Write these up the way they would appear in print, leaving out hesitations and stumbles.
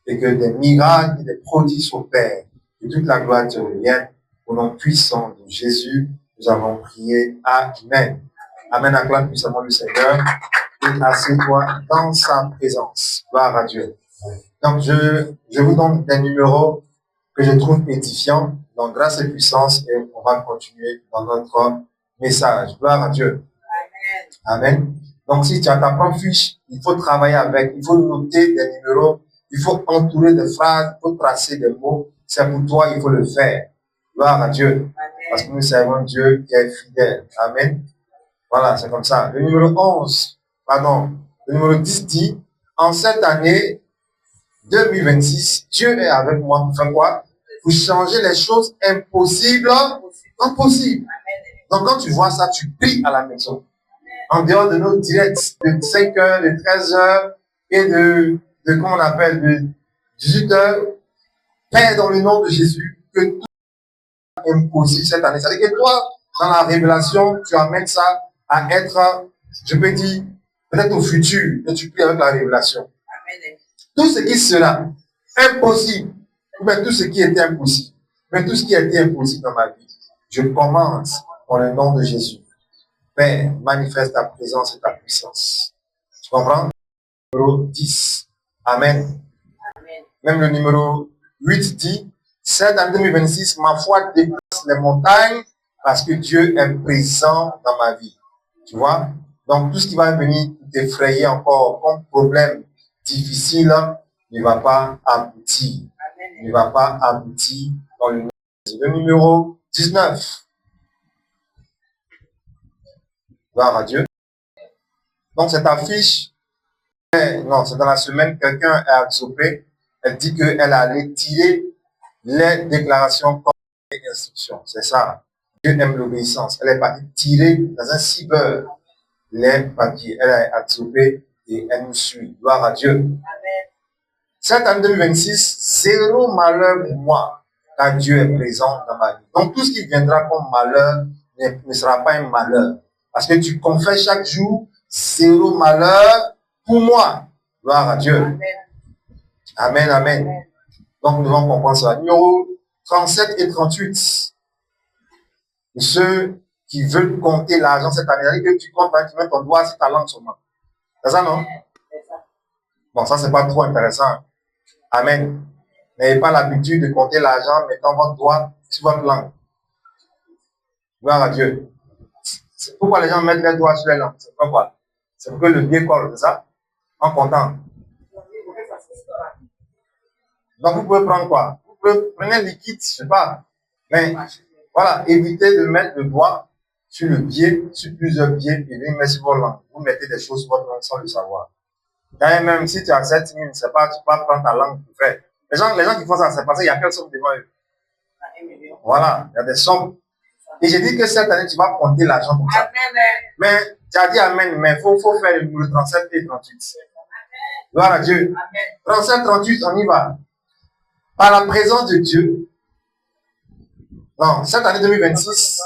et que des miracles et des prodiges s'opèrent. Que toute la gloire te revienne. Au nom puissant de Jésus, nous avons prié. Amen. Amen. Acclame puissamment le Seigneur et assieds-toi dans sa présence. Gloire à Dieu. Donc, je vous donne des numéros que je trouve édifiants. Donc, grâce et puissance, et on va continuer dans notre message. Gloire à Dieu. Amen. Donc, si tu as ta propre fiche, il faut travailler avec, il faut noter des numéros, il faut entourer des phrases, il faut tracer des mots. C'est pour toi, il faut le faire. Gloire à Dieu. Parce que nous servons Dieu qui est fidèle. Amen. Voilà, c'est comme ça. Le numéro 10 dit, en cette année 2026, Dieu est avec moi pour faire quoi? Pour changer les choses impossibles en possible. Donc, quand tu vois ça, tu pries à la maison. En dehors de nos directs de 5 heures, de 13 heures et de comment on appelle, de 18 heures, Père, dans le nom de Jésus, que tout est impossible cette année. C'est-à-dire que toi, dans la révélation, tu amènes ça à être, je peux dire, peut-être au futur, que tu pries avec la révélation. Tout ce qui sera impossible, ou bien tout ce qui était impossible, mais tout ce qui a été impossible dans ma vie, je commence dans le nom de Jésus. Père, manifeste ta présence et ta puissance. Tu comprends? Numéro 10. Amen. Même le numéro 8 dit, cette année 2026, ma foi déplace les montagnes parce que Dieu est présent dans ma vie. Tu vois? Donc, tout ce qui va venir t'effrayer encore comme problème difficile ne va pas aboutir. Ne va pas aboutir dans le numéro 19. Gloire à Dieu. Donc, cette affiche, non, c'est dans la semaine, quelqu'un est absorbé. Elle dit qu'elle allait tirer les déclarations comme les instructions. C'est ça. Dieu aime l'obéissance. Elle est partie tirer dans un cyber les papiers. Elle est absorbée et elle nous suit. Gloire à Dieu. Amen. Cette année 2026, zéro malheur pour moi, car Dieu est présent dans ma vie. Donc, tout ce qui viendra comme malheur ne sera pas un malheur. Parce que tu confesses chaque jour, zéro malheur pour moi. Gloire à Dieu. Amen. Amen, amen. Donc, nous devons comprendre ça. Numéro 37 et 38. Pour ceux qui veulent compter l'argent cette année, c'est-à-dire que tu comptes, tu mets ton doigt sur ta langue seulement. C'est ça, non? Bon, ça, c'est pas trop intéressant. Amen. N'ayez pas l'habitude de compter l'argent en mettant votre doigt sur votre langue. Gloire à Dieu. C'est pourquoi les gens mettent les doigts sur les langues. C'est pourquoi? C'est pour que le biais colle, c'est ça? En comptant. Donc, vous pouvez prendre quoi? Vous pouvez prendre un liquide, je sais pas. Mais, voilà, évitez de mettre le doigt sur le biais, sur plusieurs biais, et vous mettez sur votre langue. Vous mettez des choses sur votre langue sans le savoir. D'ailleurs, même si tu as 7 000, c'est pas, tu peux pas prendre ta langue pour faire. Les gens qui font ça, c'est parce qu'il y a quelle somme devant eux? Voilà, il y a des sommes. Et j'ai dit que cette année, tu vas compter l'argent comme ça. Mais, tu as dit Amen, mais il faut faire le numéro 37 et 38. Gloire à Dieu. 37, 38, on y va. Par la présence de Dieu. Non, cette année 2026,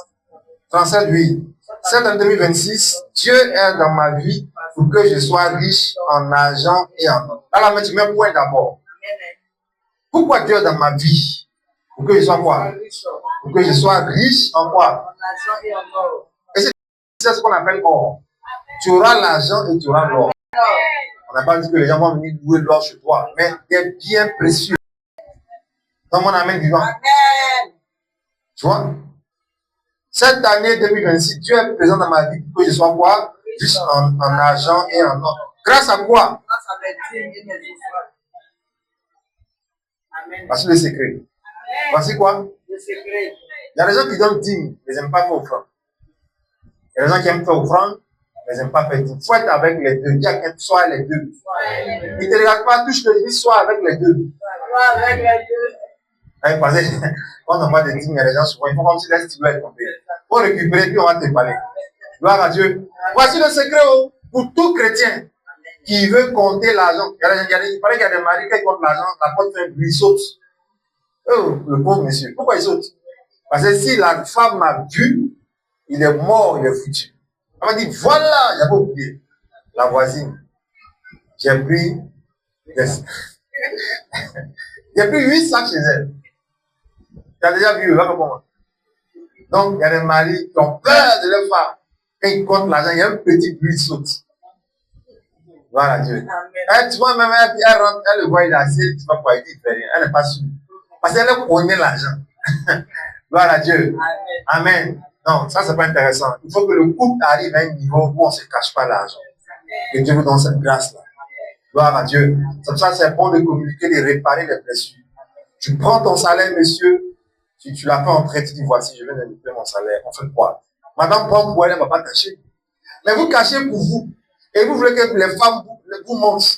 37, oui. Cette année 2026, Dieu est dans ma vie pour que je sois riche en argent et en or. Alors, mais tu mets un point d'abord. Pourquoi Dieu est dans ma vie? Pour que je sois quoi? Pour que je sois riche en quoi? Et c'est ce qu'on appelle or. Tu auras l'argent et tu auras l'or. On n'a pas dit que les gens vont venir louer l'or chez toi, mais des biens précieux. Dans mon amen vivant. Tu vois? Cette année 2026, Dieu est présent dans ma vie pour que je sois quoi? Riche en argent et en or. Grâce à quoi? Voici le secret. Voici quoi? Le secret. Il y a des gens qui donnent 10 000, mais ils n'aiment pas faire offrande. Il y a des gens qui aiment faire offrande, mais ils n'aiment pas faire 10 000. Il faut être avec les deux. Il y a qu'un soit les deux. Il ne te regarde pas, touche le lit, soit avec les deux. Soit avec les deux. Parce que quand on parle de 10 000, il y a des gens souvent, ils font comme si les stylos étaient tombés. Il faut récupérer, puis on va te parler. Gloire à Dieu. Voici le secret pour tout chrétien qui veut compter l'argent. Il paraît qu'il y a des maris qui comptent l'argent, la porte fait un bruit, il saute. Oh, le pauvre monsieur. Pourquoi il saute? Parce que si la femme m'a vu, il est mort, il est foutu. Elle m'a dit, voilà, j'avais oublié. La voisine. J'ai pris Il y a plus 8 sacs chez elle. Tu as déjà vu, là, comment? Donc, il y a des maris qui ont peur de leur femme. Quand ils comptent l'argent, il y a un petit bruit qui saute. Voilà Dieu. Tu vois, même elle rentre, elle le voit, il est assis, tu vois quoi, il dit, il fait rien. Elle n'est pas sûre. Parce qu'elle connaît l'argent. Voilà Dieu. Amen. Non, ça, c'est pas intéressant. Il faut que le couple arrive à un niveau où on ne se cache pas l'argent. Et Dieu vous donne cette grâce-là. Gloire à Dieu. C'est pour ça que c'est bon de communiquer, de réparer les blessures. Tu prends ton salaire, monsieur, tu l'as fait entrer, tu dis, voici, je viens de récupérer mon salaire, on fait quoi? Madame prend pour elle, elle ne va pas cacher. Mais vous cachez pour vous. Et vous voulez que les femmes vous montrent.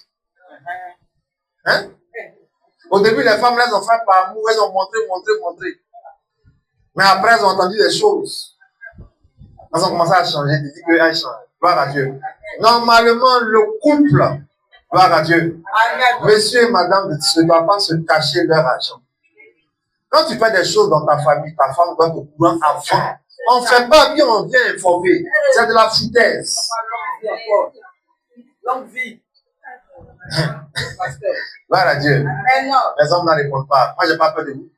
Hein? Au début, les femmes, elles ont fait par amour, elles ont montré. Mais après, elles ont entendu des choses. Elles ont commencé à changer, ils disent qu'elles changent. Gloire à Dieu. Normalement, le couple, gloire à Dieu. Monsieur et madame ne doivent pas se cacher leur argent. Quand tu fais des choses dans ta famille, ta femme doit te courant avant. On ne fait pas bien, on vient informer. C'est de la foutaise. Longue vie. Gloire à Dieu. Les hommes ne répondent pas. Moi, je n'ai pas peur de vous.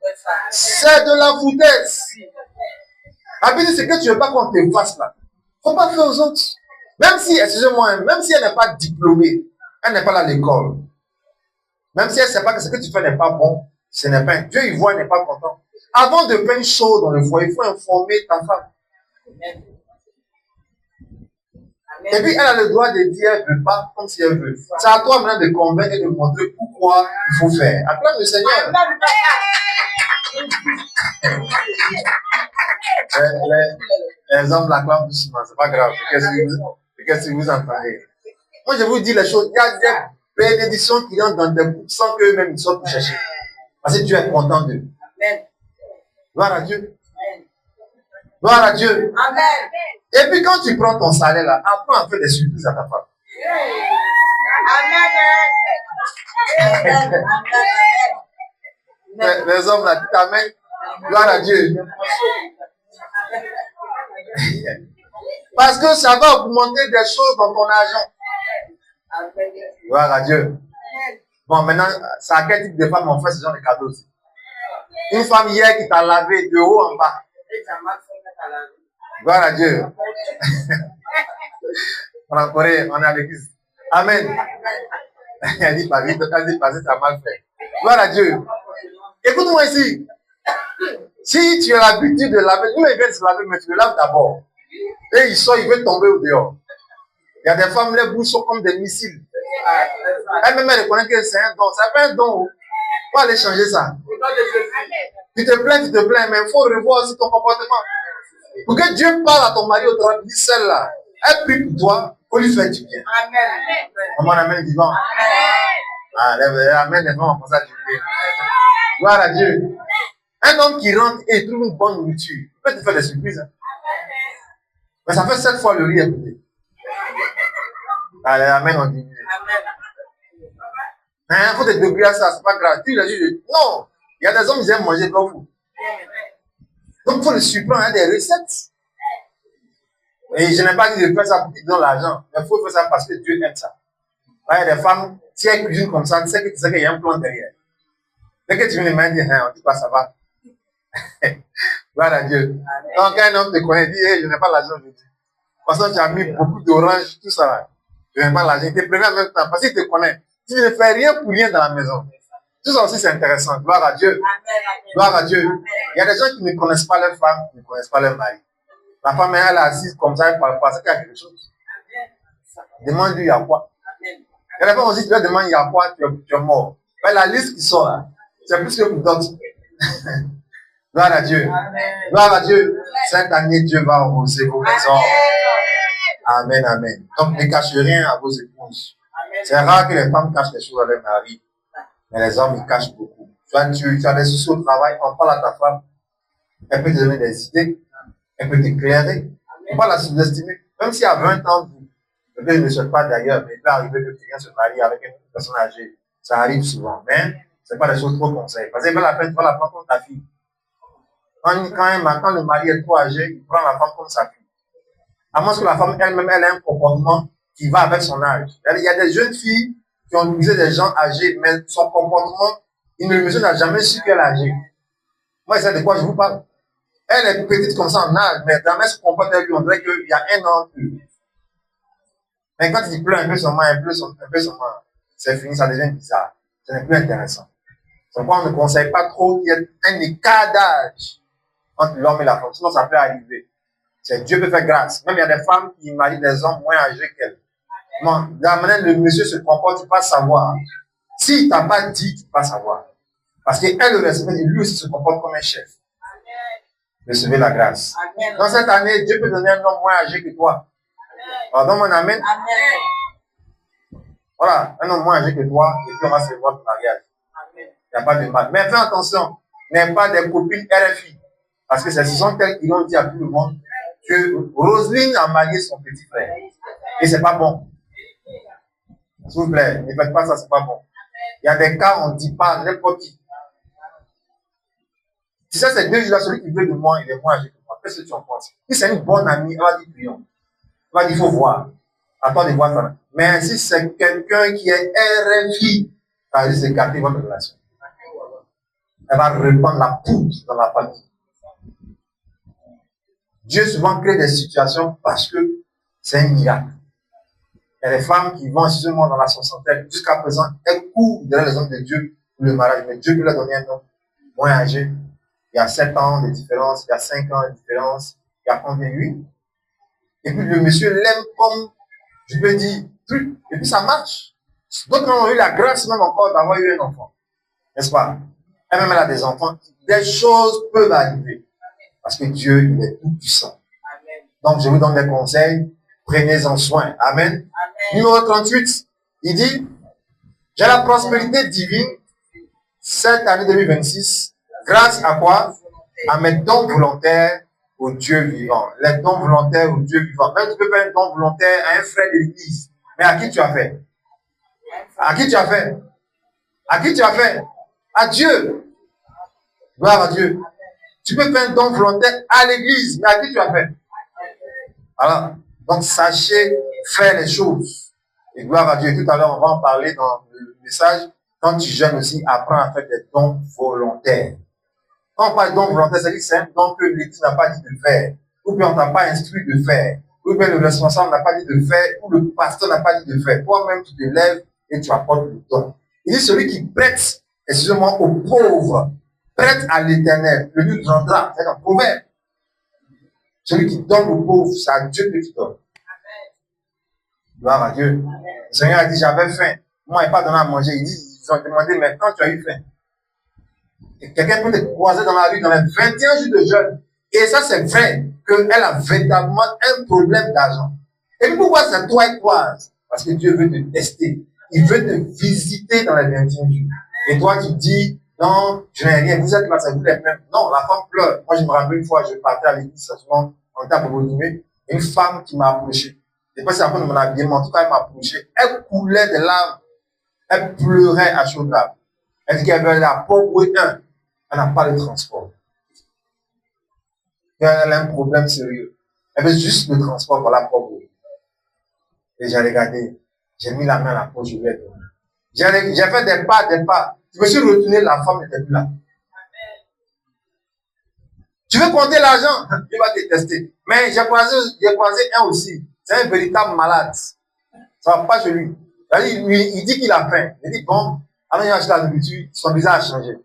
C'est de la foutaise. La Bible dit, c'est que tu ne veux pas qu'on te fasse là. Il ne faut pas faire aux autres. Même si, excusez-moi, même si elle n'est pas diplômée, elle n'est pas là à l'école. Même si elle ne sait pas que ce que tu fais n'est pas bon, ce n'est pas. Dieu, il voit, il n'est pas content. Avant de faire une chose dans le foyer, il faut informer ta femme. Et puis, elle a le droit de dire, elle ne veut pas, comme si elle veut. C'est à toi maintenant de convaincre et de montrer pourquoi il faut faire. Acclame le Seigneur. Les hommes l'acclament doucement, c'est pas grave. Qu'est-ce que vous entendez? Moi, je vous dis les choses. Il y a des bénédictions qui entrent dans des groupes sans qu'eux-mêmes ils soient pour chercher. Parce que Dieu est content d'eux. Gloire à Dieu. Gloire à Dieu. Amen. Et puis quand tu prends ton salaire là, apprends à faire des surprises à ta femme. Amen. Les hommes là, dites Amen. Gloire à Dieu. Parce que ça va augmenter des choses dans ton argent. Gloire à Dieu. Bon, maintenant, c'est à quel type de femme on fait ce genre de cadeaux aussi? Une femme hier qui t'a lavé de haut en bas. Gloire à Dieu. On a Corée, on est à l'église. Amen. Elle dit pas vite, elle dit pas vite, t'as mal fait. Gloire à Dieu. Écoute-moi ici. Si tu as l'habitude de laver, nous ils viennent se laver, mais tu le laves d'abord. Et ils sortent, ils veulent tomber au dehors. Il y a des femmes, les bouches sont comme des missiles. Elle-même, elle reconnaît que c'est un don. C'est pas un don. Faut aller changer ça. Tu te plains, mais il faut revoir aussi ton comportement. Pour que Dieu parle à ton mari au travail, dis celle-là. Elle prie pour toi, pour lui faire du bien. Amen. Comment on amène vivant? Amen, les femmes, on pense à Dieu. Gloire à Dieu. Un homme qui rentre et trouve une bonne nourriture, il peut te faire des surprises. Hein? Mais ça fait 7 fois le riz à côté. Allez, amen, on dit. Il faut te débrouiller à ça, c'est pas grave. Tu dis, non, il y a des hommes qui aiment manger comme vous. Donc, il faut le surprendre, il y a des recettes. Et je n'ai pas dit de faire ça pour qu'ils donnent l'argent, mais il faut faire ça parce que Dieu aime ça. Il y a des femmes, si elles cuisinent comme ça, tu sais qu'il y a un plan derrière. Dès que tu viens de me dire, on dit pas ça va. Gloire à Dieu. Donc, quand un homme te connaît, il dit, hey, je n'ai pas l'argent aujourd'hui. Parce que tu as mis beaucoup d'oranges, tout ça là. Je n'ai pas l'argent. Il te prévient en même temps, parce qu'il te connaît. Tu ne fais rien pour rien dans la maison. Tout ça aussi, c'est intéressant. Gloire à Dieu. Gloire à Dieu. Il y a des gens qui ne connaissent pas leur femme, qui ne connaissent pas leur mari. La femme, elle est assise comme ça, elle parle pas. C'est qu'il y a quelque chose. Demande-lui, il y a quoi? Et la femme aussi, tu vas demander, il y a quoi? Tu es mort. Mais la liste qui sort là, c'est plus que pour d'autres. Gloire à Dieu. Gloire à Dieu. Cette année, Dieu va arroser vos maisons. Amen, amen. Donc, ne cachez rien à vos épouses. C'est rare que les femmes cachent des choses à leur mari. Mais les hommes, ils cachent beaucoup. Tu as des soucis au travail, on parle à ta femme. Elle peut te donner des idées. Elle peut t'éclairer. Il ne faut pas la sous-estimer. Même si à 20 ans, peut-être ne souhaite pas d'ailleurs, mais il peut arriver que quelqu'un se marie avec une personne âgée. Ça arrive souvent. Mais ce n'est pas des choses trop conseillées. Parce que la fête, tu vas la prendre comme ta fille. Quand le mari est trop âgé, il prend la femme comme sa fille. À moins que la femme elle-même, elle ait un comportement qui va avec son âge. Il y a des jeunes filles qui qui ont épousé des gens âgés, mais son comportement, le monsieur n'a jamais su qu'elle est âgée. Moi, c'est de quoi je vous parle. Elle est petite comme ça en âge, mais jamais se comporte avec lui, on dirait qu'il y a un an plus. Mais quand il pleure un peu seulement, c'est fini, ça devient bizarre. Ce n'est plus intéressant. Donc, on ne conseille pas trop qu'il y ait un écart d'âge entre l'homme et la femme, sinon ça peut arriver. Dieu peut faire grâce. Même il y a des femmes qui marient des hommes moins âgés qu'elles. Non, de la manière dont le monsieur se comporte, tu ne peux pas savoir. S'il ne t'a pas dit, tu ne peux pas savoir. Parce qu'elle le respecte et lui aussi se comporte comme un chef. Recevez la grâce. Amen. Dans cette année, Dieu peut donner un homme moins âgé que toi. Pardon, mon amen. Amen. Voilà, un homme moins âgé que toi, et puis on va se voir au mariage. Il n'y a pas de mal. Mais fais attention, n'aie pas des copines RFI. Parce que ce sont elles qui l'ont dit à tout le monde que Roselyne a marié son petit frère. Et c'est pas bon. S'il vous plaît, ne faites pas ça, c'est pas bon. Il y a des cas, on ne dit pas n'importe qui. Si ça, c'est 2 jours, celui qui veut de moi, il est moins âgé que moi. Qu'est-ce que tu en penses? Si c'est une bonne amie, elle va dire prions. Elle va dire, il faut voir. Attends de voir ça. Mais si c'est quelqu'un qui est RFI, ça va juste écarter votre relation. Elle va répandre la poudre dans la famille. Dieu souvent crée des situations parce que c'est un miracle. Il y a des femmes qui vont justement dans la soixantaine. Jusqu'à présent, elles courent derrière les hommes de Dieu pour le mariage. Mais Dieu peut leur donner un homme moins âgé. Il y a 7 ans de différence, il y a 5 ans de différence, il y a combien? 8. Et puis le monsieur l'aime comme, je peux dire, plus. Et puis ça marche. D'autres ont eu la grâce même encore d'avoir eu un enfant. N'est-ce pas? Elle-même, elle a des enfants. Des choses peuvent arriver. Parce que Dieu, il est tout puissant. Donc, je vous donne des conseils. Prenez-en soin. Amen. Amen. Numéro 38, il dit, j'ai la prospérité divine cette année 2026. Grâce à quoi? À mes dons volontaires au Dieu vivant. Les dons volontaires au Dieu vivant. Même tu peux faire un don volontaire à un frère de l'église. Mais à qui tu as fait? À qui tu as fait? À qui tu as fait? À Dieu. Gloire à Dieu. Tu peux faire un don volontaire à l'église. Mais à qui tu as fait? Voilà. Donc, sachez faire les choses. Et gloire à Dieu. Tout à l'heure, on va en parler dans le message. Quand tu jeûnes aussi, apprends à faire des dons volontaires. Quand on parle de don volontaire, c'est-à-dire que c'est un don que l'Église n'a pas dit de faire, ou bien on n'a pas instruit de faire, ou bien le responsable n'a pas dit de faire, ou le pasteur n'a pas dit de faire. Toi-même, tu te lèves et tu apportes le don. Il dit celui qui prête, excusez-moi, aux pauvres, prête à l'Éternel, le lui rendra. C'est un proverbe. Celui qui donne aux pauvres, c'est à Dieu que tu donnes. Gloire à Dieu. Le Seigneur a dit, j'avais faim. Moi, il n'a pas donné à manger. Ils ont demandé, mais quand tu as eu faim? Quelqu'un peut te croiser dans la rue dans les 21 jours de jeûne. Et ça, c'est vrai qu'elle a véritablement un problème d'argent. Et puis pourquoi c'est toi et toi? Parce que Dieu veut te tester. Il veut te visiter dans les 21 jours. Et toi, tu dis, non, je n'ai rien. Vous êtes là, ça vous les mêmes. Non, la femme pleure. Moi, je me rappelle une fois, je partais à l'église, souvent, en temps pour dîner, une femme qui m'a approché. Et puis, c'est après mon habillement. En tout cas, elle m'a approché. Elle coulait des larmes. Elle pleurait à chaudes larmes. Elle dit qu'elle avait la pauvre un. Elle n'a pas de transport. Elle a un problème sérieux. Elle veut juste le transport pour la pauvre. Et j'ai regardé. J'ai mis la main à la poche, je lui ai donné. J'ai fait des pas, des pas. Je me suis retourné, la femme n'était plus là. Tu veux compter l'argent? Tu vas te tester. Mais j'ai croisé un aussi. C'est un véritable malade. Ça ne va pas chez lui. Il dit qu'il a faim. Il dit, bon, alors il a acheté la nourriture, son visage a changé.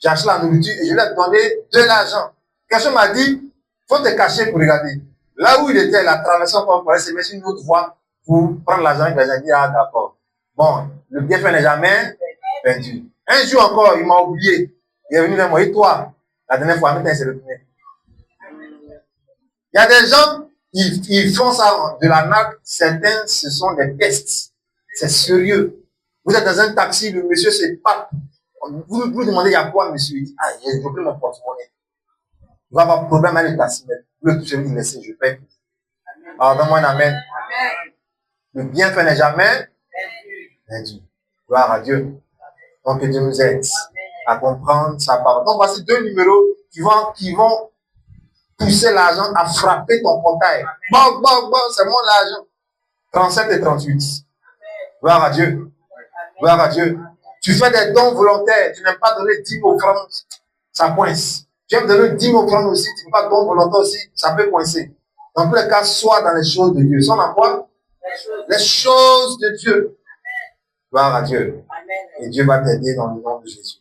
J'ai acheté la nourriture et je lui ai donné de l'argent. Quelqu'un m'a dit, faut te cacher pour regarder. Là où il était, il a traversé encore pour aller se mettre sur une autre voie pour prendre l'argent. Il a dit, ah d'accord. Bon, le bienfait n'est jamais perdu. Un jour encore, il m'a oublié. Il est venu vers moi, et toi? La dernière fois, maintenant, il s'est retourné. Il y a des gens, ils font ça de la nappe. Certains, ce sont des tests. C'est sérieux. Vous êtes dans un taxi, le monsieur se passe. Vous demandez, il y a quoi, monsieur? Il dit, ah, j'ai oublié mon porte-monnaie. Il va avoir problème avec le taximètre. Vous le touchez, vous laissez, je paye. Alors, donne-moi un amen. Le bienfait n'est jamais perdu. Gloire à Dieu. Donc, que Dieu nous aide à comprendre sa parole. Donc, voici 2 numéros qui vont pousser l'argent à frapper ton portail. Bon, c'est mon l'argent. 37 et 38. Gloire à Dieu. Gloire à Dieu. Tu fais des dons volontaires, tu n'aimes pas donner 10 offrandes, ça coince. Tu aimes donner 10 offrandes aussi, tu n'aimes pas don volontaire aussi, ça peut coincer. Dans tous les cas, sois dans les choses de Dieu. Sois dans quoi? Les choses de Dieu. Gloire à Dieu. Et Dieu va t'aider dans le nom de Jésus.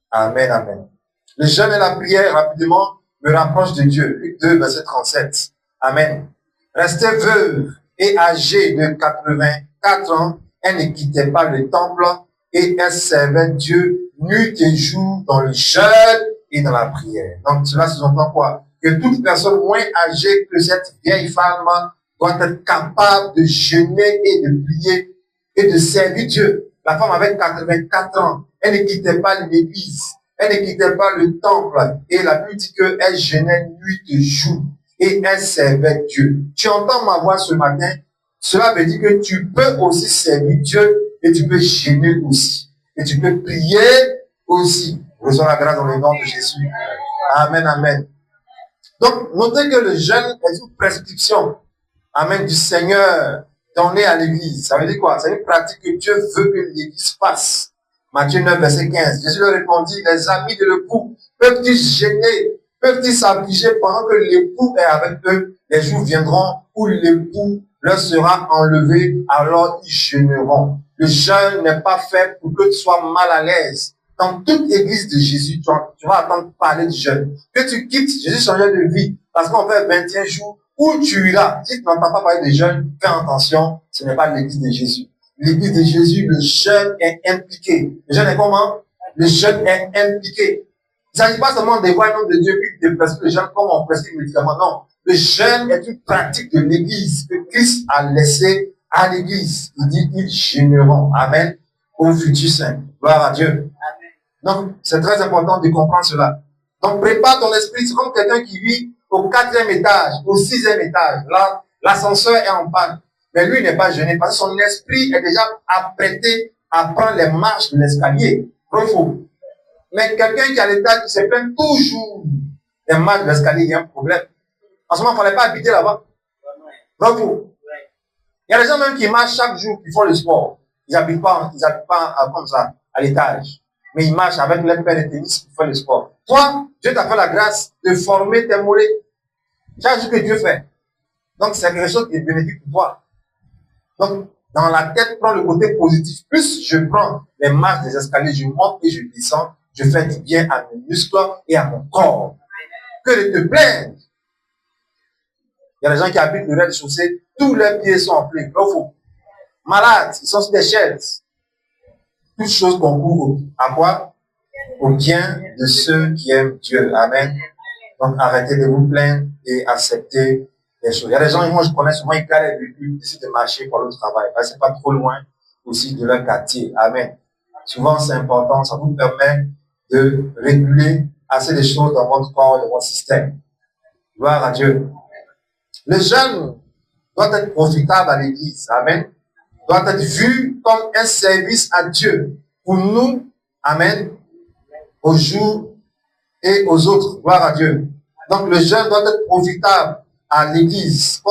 Amen, amen. Le jeûne et la prière, rapidement, me rapprochent de Dieu. Luc 2, verset 37. Amen. Restez veuve et âgée de 84 ans, elle ne quittait pas le temple et elle servait Dieu nuit et jour dans le jeûne et dans la prière. Donc cela sous-entend quoi? Que toute personne moins âgée que cette vieille femme doit être capable de jeûner et de prier et de servir Dieu. La femme avait 84 ans, elle ne quittait pas l'église, elle ne quittait pas le temple et la Bible dit qu'elle jeûnait nuit et jour et elle servait Dieu. Tu entends ma voix ce matin? Cela veut dire que tu peux aussi servir Dieu et tu peux jeûner aussi. Et tu peux prier aussi. Reçois la grâce dans le nom de Jésus. Amen, amen. Donc, notez que le jeûne est une prescription, amen, du Seigneur donnée à l'église. Ça veut dire quoi? C'est une pratique que Dieu veut que l'église fasse. Matthieu 9, verset 15. Jésus leur répondit, les amis de l'époux peuvent-ils jeûner? Peuvent-ils s'affliger pendant que l'époux est avec eux? Les jours viendront où l'époux leur sera enlevé, alors ils jeûneront. Le jeûne n'est pas fait pour que tu sois mal à l'aise. Dans toute église de Jésus, tu vas entendre parler du jeûne. Que tu quittes, Jésus changeait de vie. Parce qu'on fait 21 jours, où tu iras. Si tu n'entends pas parler de jeûne, fais attention, ce n'est pas l'église de Jésus. L'église de Jésus, le jeûne est impliqué. Le jeûne est comment? Le jeûne est impliqué. Il ne s'agit pas seulement de voir le nom de Dieu puis de prescrire le jeûne comme on prescrit médicalement. Non. Le jeûne est une pratique de l'église que Christ a laissé à l'église. Il dit, ils jeûneront. Amen. Au futur saint. Gloire à Dieu. Donc, c'est très important de comprendre cela. Donc, prépare ton esprit. C'est comme quelqu'un qui vit au 4e étage, au 6e étage. Là, l'ascenseur est en panne. Mais lui, il n'est pas jeûné parce que son esprit est déjà apprêté à prendre les marches de l'escalier. Faux. Mais quelqu'un qui est à l'étage, qui se plaint toujours des marches de l'escalier, il y a un problème. En ce moment, il ne fallait pas habiter là-bas. Faux. Il y a des gens même qui marchent chaque jour, qui font le sport. Ils n'habitent pas comme ça, à l'étage. Mais ils marchent avec leur paire de tennis pour faire le sport. Toi, Dieu t'a fait la grâce de former tes mollets. Chaque jour que Dieu fait. Donc, c'est quelque chose qui est bénéfique pour toi. Donc, dans la tête, prends le côté positif. Plus je prends les marches des escaliers, je monte et je descends, je fais du bien à mes muscles et à mon corps. Que de te plaindre. Il y a des gens qui habitent le rez-de-chaussée, tous leurs pieds sont en plein. Faux. Malades, ils sont sur des chaises. Toutes choses concourent à quoi? Au bien de ceux qui aiment Dieu. Amen. Donc arrêtez de vous plaindre et acceptez les choses. Il y a des gens, moi je connais souvent, ils galèrent ils décident de marcher pour le travail. Parce que c'est pas trop loin aussi de leur quartier. Amen. Souvent c'est important, ça vous permet de réguler assez de choses dans votre corps, dans votre système. Gloire à Dieu. Le jeûne doit être profitable à l'église. Amen. Doit être vu comme un service à Dieu pour nous, amen, aux jours et aux autres. Gloire à Dieu. Donc le jeûne doit être profitable à l'église.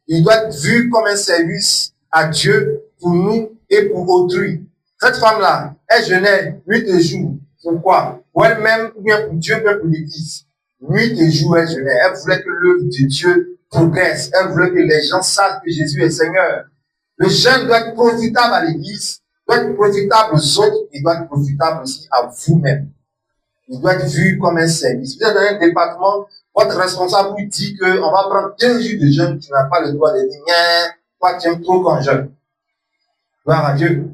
Il doit être vu comme un service à Dieu pour nous et pour autrui. Cette femme-là, elle jeûnait nuit et jour. Pourquoi? Pour elle-même, ou bien pour Dieu, bien pour l'église. Nuit et jour, elle jeûnait. Elle voulait que l'œuvre de Dieu progresse. Elle voulait que les gens sachent que Jésus est Seigneur. Le jeûne doit être profitable à l'église, doit être profitable aux autres, et doit être profitable aussi à vous-même. Il doit être vu comme un service. Vous êtes dans un département, votre responsable vous dit qu'on va prendre 15 jours de jeûne, tu n'as pas le droit de dire, toi tu aimes trop quand jeûne. Gloire à Dieu.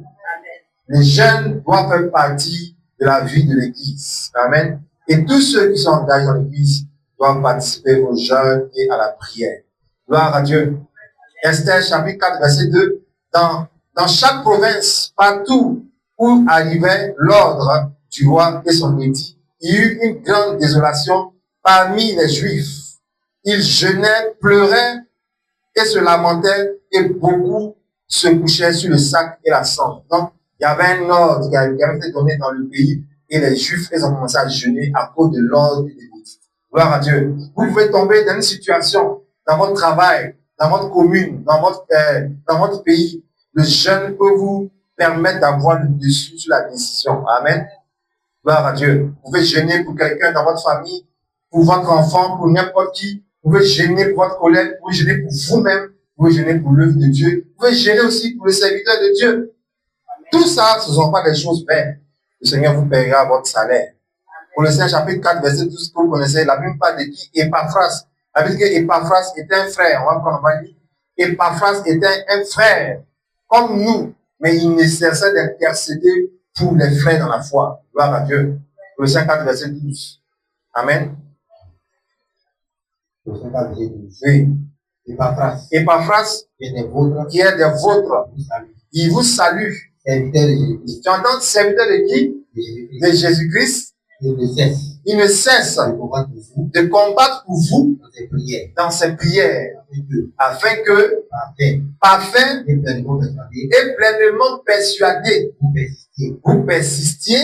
Le jeûne doit faire partie de la vie de l'église. Amen. Et tous ceux qui sont engagés dans l'église doivent participer au jeûne et à la prière. Gloire à Dieu. Esther chapitre 4 verset 2, dans chaque province, partout où arrivait l'ordre du roi et son édit, il y eut une grande désolation parmi les Juifs. Ils jeûnaient, pleuraient et se lamentaient et beaucoup se couchaient sur le sac et la cendre. Donc, il y avait un ordre qui avait été donné dans le pays et les Juifs, ils ont commencé à jeûner à cause de l'ordre de l'édit. Gloire à Dieu. Vous pouvez tomber dans une situation, dans votre travail, dans votre commune, dans votre pays, le jeûne peut vous permettent d'avoir le dessus sur la décision. Amen. Gloire à Dieu. Vous pouvez jeûner pour quelqu'un dans votre famille, pour votre enfant, pour n'importe qui. Vous pouvez jeûner pour votre collègue, vous pouvez jeûner pour vous-même, vous pouvez jeûner pour l'œuvre de Dieu. Vous pouvez jeûner aussi pour le serviteur de Dieu. Tout ça, ce ne sont pas des choses vaines. Le Seigneur vous paiera votre salaire. Colossiens chapitre 4, verset 12, que vous connaissez, la Bible parle de qui? Épaphras. La Bible dit qu'Épaphras était un frère. On va prendre, on va dire. Épaphras était un frère, comme nous, mais il ne cessait d'intercéder pour les frères dans la foi. Gloire à Dieu. Colossiens 4, verset 12. Amen. Colossiens 4, verset 12. Oui. Épaphras, qui est des vôtres, il vous salue. Serviteur de Jésus-Christ. Tu entends, serviteur de qui? De Jésus-Christ. Il ne cesse de combattre pour vous dans ses prières, afin que, parfait et pleinement persuadé, vous persistiez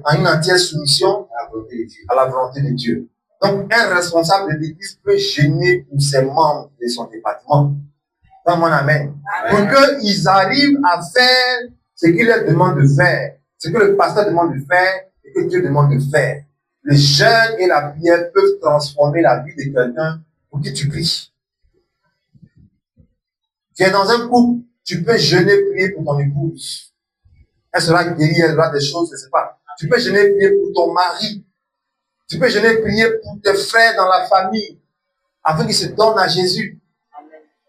en une entière soumission à la volonté de Dieu. Donc, un responsable de l'Église peut gêner pour ses membres de son département. Dans mon amen. Pour qu'ils arrivent à faire ce qu'il leur demande de faire, ce que le pasteur demande de faire, et que Dieu demande de faire. Le jeûne et la prière peuvent transformer la vie de quelqu'un pour qui tu pries. Tu es dans un couple, tu peux jeûner, prier pour ton épouse. Elle sera guérie, elle aura des choses, je ne sais pas. Tu peux jeûner, prier pour ton mari. Tu peux jeûner, prier pour tes frères dans la famille, afin qu'ils se donnent à Jésus.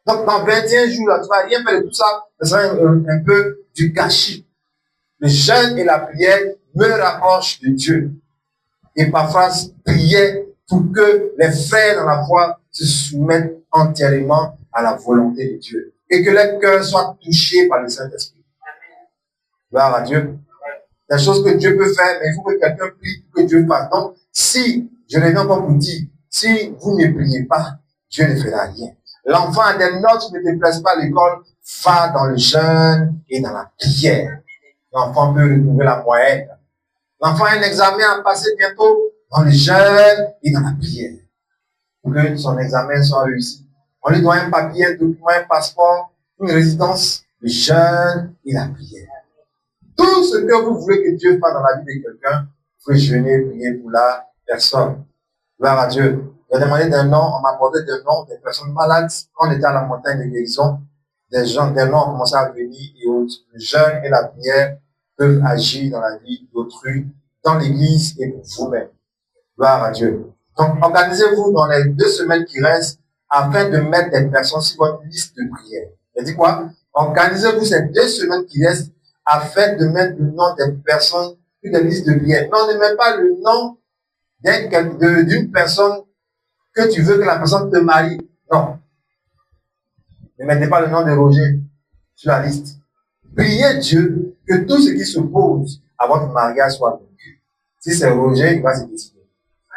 Donc, dans 21 jours, là, tu ne vas rien faire de tout ça. Ce sera un peu du gâchis. Le jeûne et la prière me rapprochent de Dieu. Et parfois, prier pour que les frères dans la foi se soumettent entièrement à la volonté de Dieu. Et que leur cœur soit touché par le Saint-Esprit. Gloire à Dieu. La chose que Dieu peut faire, mais il faut que quelqu'un prie pour que Dieu fasse. Donc, si, je reviens encore pour dire, si vous ne priez pas, Dieu ne fera rien. L'enfant a des notes, ne te plaise pas à l'école, va dans le jeûne et dans la prière. L'enfant peut retrouver la moyenne. L'enfant a un examen à passer bientôt dans le jeûne et dans la prière. Pour que son examen soit réussi. On lui doit un papier, un document, un passeport, une résidence, le jeûne et la prière. Tout ce que vous voulez que Dieu fasse dans la vie de quelqu'un, vous pouvez jeûner, prier pour la personne. Gloire à Dieu. J'ai demandé des noms, on m'a apporté des noms des personnes malades. Quand on était à la montagne de guérison, des noms ont commencé à venir et autres. Le jeûne et la prière peuvent agir dans la vie d'autrui, dans l'église et pour vous-même. Gloire à Dieu. Donc, organisez-vous dans les 2 semaines qui restent afin de mettre des personnes sur votre liste de prière. J'ai dit quoi? Organisez-vous ces 2 semaines qui restent afin de mettre le nom des personnes sur des listes de prière. Mais on ne met pas le nom d'une personne que tu veux que la personne te marie. Non. Ne mettez pas le nom de Roger sur la liste. Priez Dieu que tout ce qui s'oppose à votre mariage soit vaincu. Si c'est Roger, il va se décider.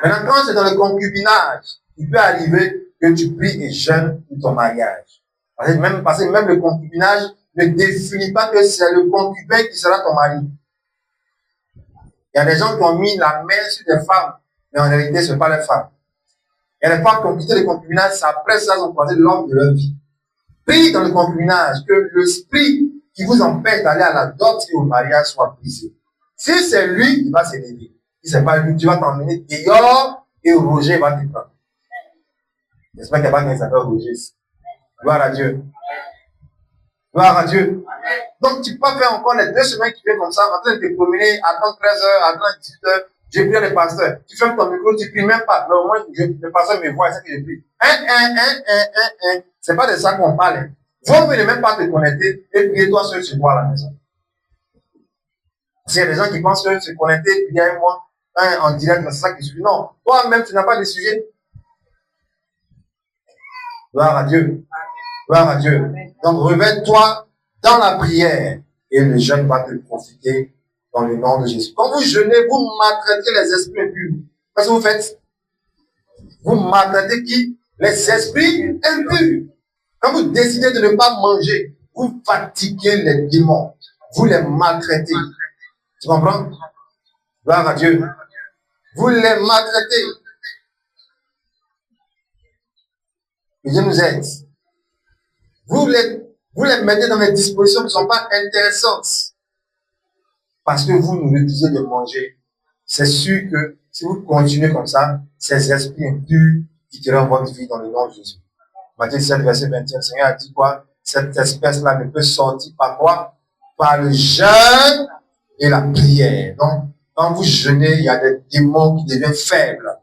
Maintenant, quand c'est dans le concubinage, il peut arriver que tu pries et jeûnes pour ton mariage. Parce que même le concubinage ne définit pas que c'est le concubin qui sera ton mari. Il y a des gens qui ont mis la main sur des femmes, mais en réalité, ce ne sont pas les femmes. Il y a des femmes qui ont quitté le concubinage, après ça, ils ont croisé l'homme de leur vie. Prie dans le concubinage, que l'esprit qui vous empêche d'aller à la dot et au mariage soit brisé. Si c'est lui, il va s'élever. Si c'est pas lui, tu vas t'emmener dehors et Roger va te prendre. J'espère qu'il n'y a pas quelqu'un qui s'appelle Roger. Gloire à Dieu. Gloire à Dieu. Donc, tu peux pas faire encore les 2 semaines qui viennent comme ça, en train de te promener, attendre 13h, attendre 18h. J'ai prié le pasteur. Tu fermes ton micro, tu ne pries même pas. Mais au moins, le pasteur me voit, c'est que je prie. C'est pas de ça qu'on parle. Vous ne même pas te connecter et prier toi seul chez toi à la maison. S'il y a des gens qui pensent que se connecter, prier avec moi, en direct, c'est ça qui suffit. Non. Toi-même, tu n'as pas de sujet. Gloire à Dieu. Gloire à Dieu. Donc, réveille-toi dans la prière et le jeûne va te profiter dans le nom de Jésus. Quand vous jeûnez, vous maltraitez les esprits impurs. Qu'est-ce que vous faites? Vous maltraitez qui? Les esprits impurs. Quand vous décidez de ne pas manger, vous fatiguez les démons. Vous les maltraitez. Tu comprends? Gloire à Dieu. Vous les maltraitez. Et Dieu nous aide. Vous Vous les mettez dans des dispositions qui ne sont pas intéressantes. Parce que vous nous refusez de manger. C'est sûr que si vous continuez comme ça, ces esprits impurs quitteront votre vie dans le nom de Jésus. Matthieu 7, verset 21, le Seigneur a dit quoi? Cette espèce-là ne peut sortir par quoi? Par le jeûne et la prière. Donc, quand vous jeûnez, il y a des démons qui deviennent faibles.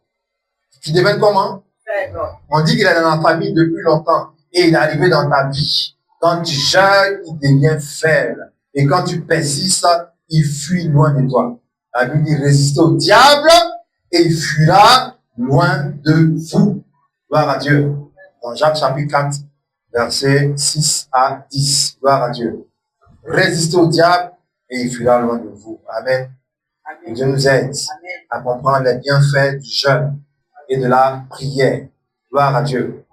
Qui deviennent comment? Faibles. On dit qu'il est dans la famille depuis longtemps et il est arrivé dans ta vie. Quand tu jeûnes, il devient faible. Et quand tu persistes, il fuit loin de toi. La Bible dit résistez au diable et il fuira loin de vous. Gloire à Dieu. Dans Jacques chapitre 4, versets 6 à 10. Gloire à Dieu. Résistez au diable et il fuira loin de vous. Amen. Que Dieu nous aide à comprendre les bienfaits du jeûne et de la prière. Gloire à Dieu.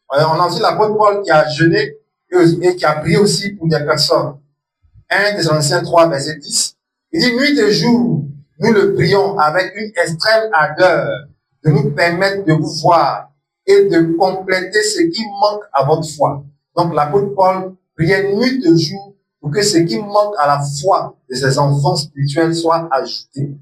Alors, on a aussi l'apôtre Paul qui a jeûné et qui a prié aussi pour des personnes. 1 Thessaloniciens 3, verset 10. Il dit, nuit et jour, nous le prions avec une extrême ardeur de nous permettre de vous voir et de compléter ce qui manque à votre foi. Donc, l'apôtre Paul priait nuit et jour pour que ce qui manque à la foi de ses enfants spirituels soit ajouté.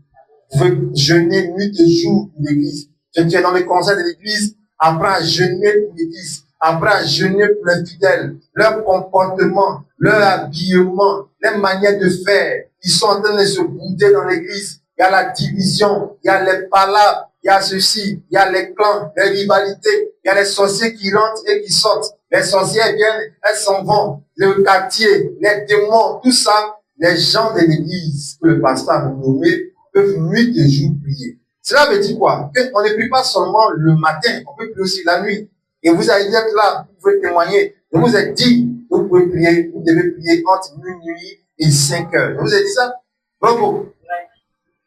Vous pouvez jeûner nuit et jour pour l'église. Tu es dans le conseil de l'église, apprends à jeûner pour l'église. Apprends à jeûner pour les fidèles. Leur comportement, leur habillement, les manières de faire. Ils sont en train de se bouder dans l'église. Il y a la division, il y a les palabres, il y a ceci, il y a les clans, les rivalités, il y a les sorciers qui rentrent et qui sortent. Les sorcières viennent, elles s'en vont. Le quartier, les démons, tout ça, les gens de l'église que le pasteur a nommé peuvent nuit et jour prier. Cela veut dire quoi? On ne prie pas seulement le matin, on peut prier aussi la nuit. Et vous allez être là, vous pouvez témoigner. Je vous ai dit, vous pouvez prier, vous devez prier entre minuit et 5 heures. Je vous ai dit ça? Bravo.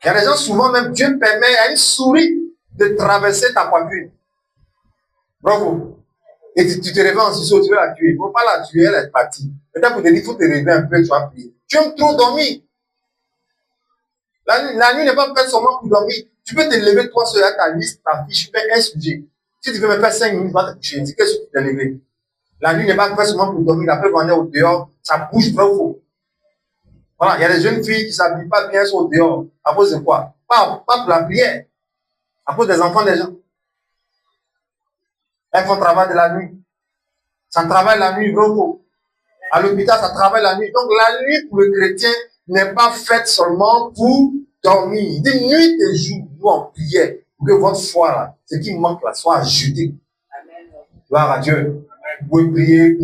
Il y a des gens, souvent même, Dieu permet à une souris de traverser ta poitrine. Bravo. Et tu te réveilles en sursaut, tu veux la tuer. Il ne faut pas la tuer, elle est partie. Peut-être pour te dire, il faut te réveiller un peu, tu vas prier. Tu aimes trop dormir. La nuit n'est pas faite seulement pour dormir. Tu peux te lever, toi, sur ta liste, ta fiche, fais un sujet. Si tu veux me faire 5 minutes, va te coucher. Dis qu'est-ce que tu t'es levé. La nuit n'est pas faite seulement pour dormir. Après, quand on est au dehors, ça bouge vrai ou faux. Voilà, il y a des jeunes filles qui ne s'habillent pas bien, sont au dehors. À cause de quoi? Pas pour la prière. À cause des enfants des gens. Elles font travail de la nuit. Ça travaille la nuit, vrai ou faux. À l'hôpital, ça travaille la nuit. Donc, la nuit pour le chrétien n'est pas faite seulement pour dormir. Il dit nuit et jour, nous en prière, pour que votre foi, là, ce qui manque là, soit ajouté. Gloire à Dieu. Vous pouvez prier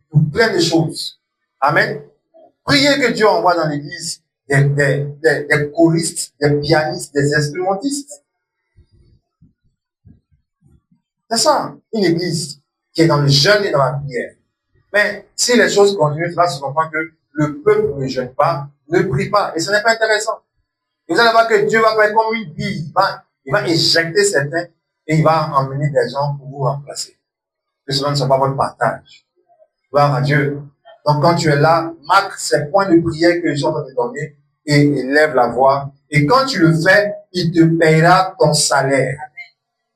pour plein de choses. Amen. Priez que Dieu envoie dans l'église des choristes, des pianistes, des instrumentistes. C'est ça, une église qui est dans le jeûne et dans la prière. Mais si les choses continuent, cela se comprend que le peuple ne jeûne pas, ne prie pas. Et ce n'est pas intéressant. Et vous allez voir que Dieu va faire comme une bille. Il va éjecter certains et il va emmener des gens pour vous remplacer. Que cela ne soit pas votre partage. Gloire à Dieu. Donc quand tu es là, marque ces points de prière que je suis en train de donner et élève la voix. Et quand tu le fais, il te payera ton salaire.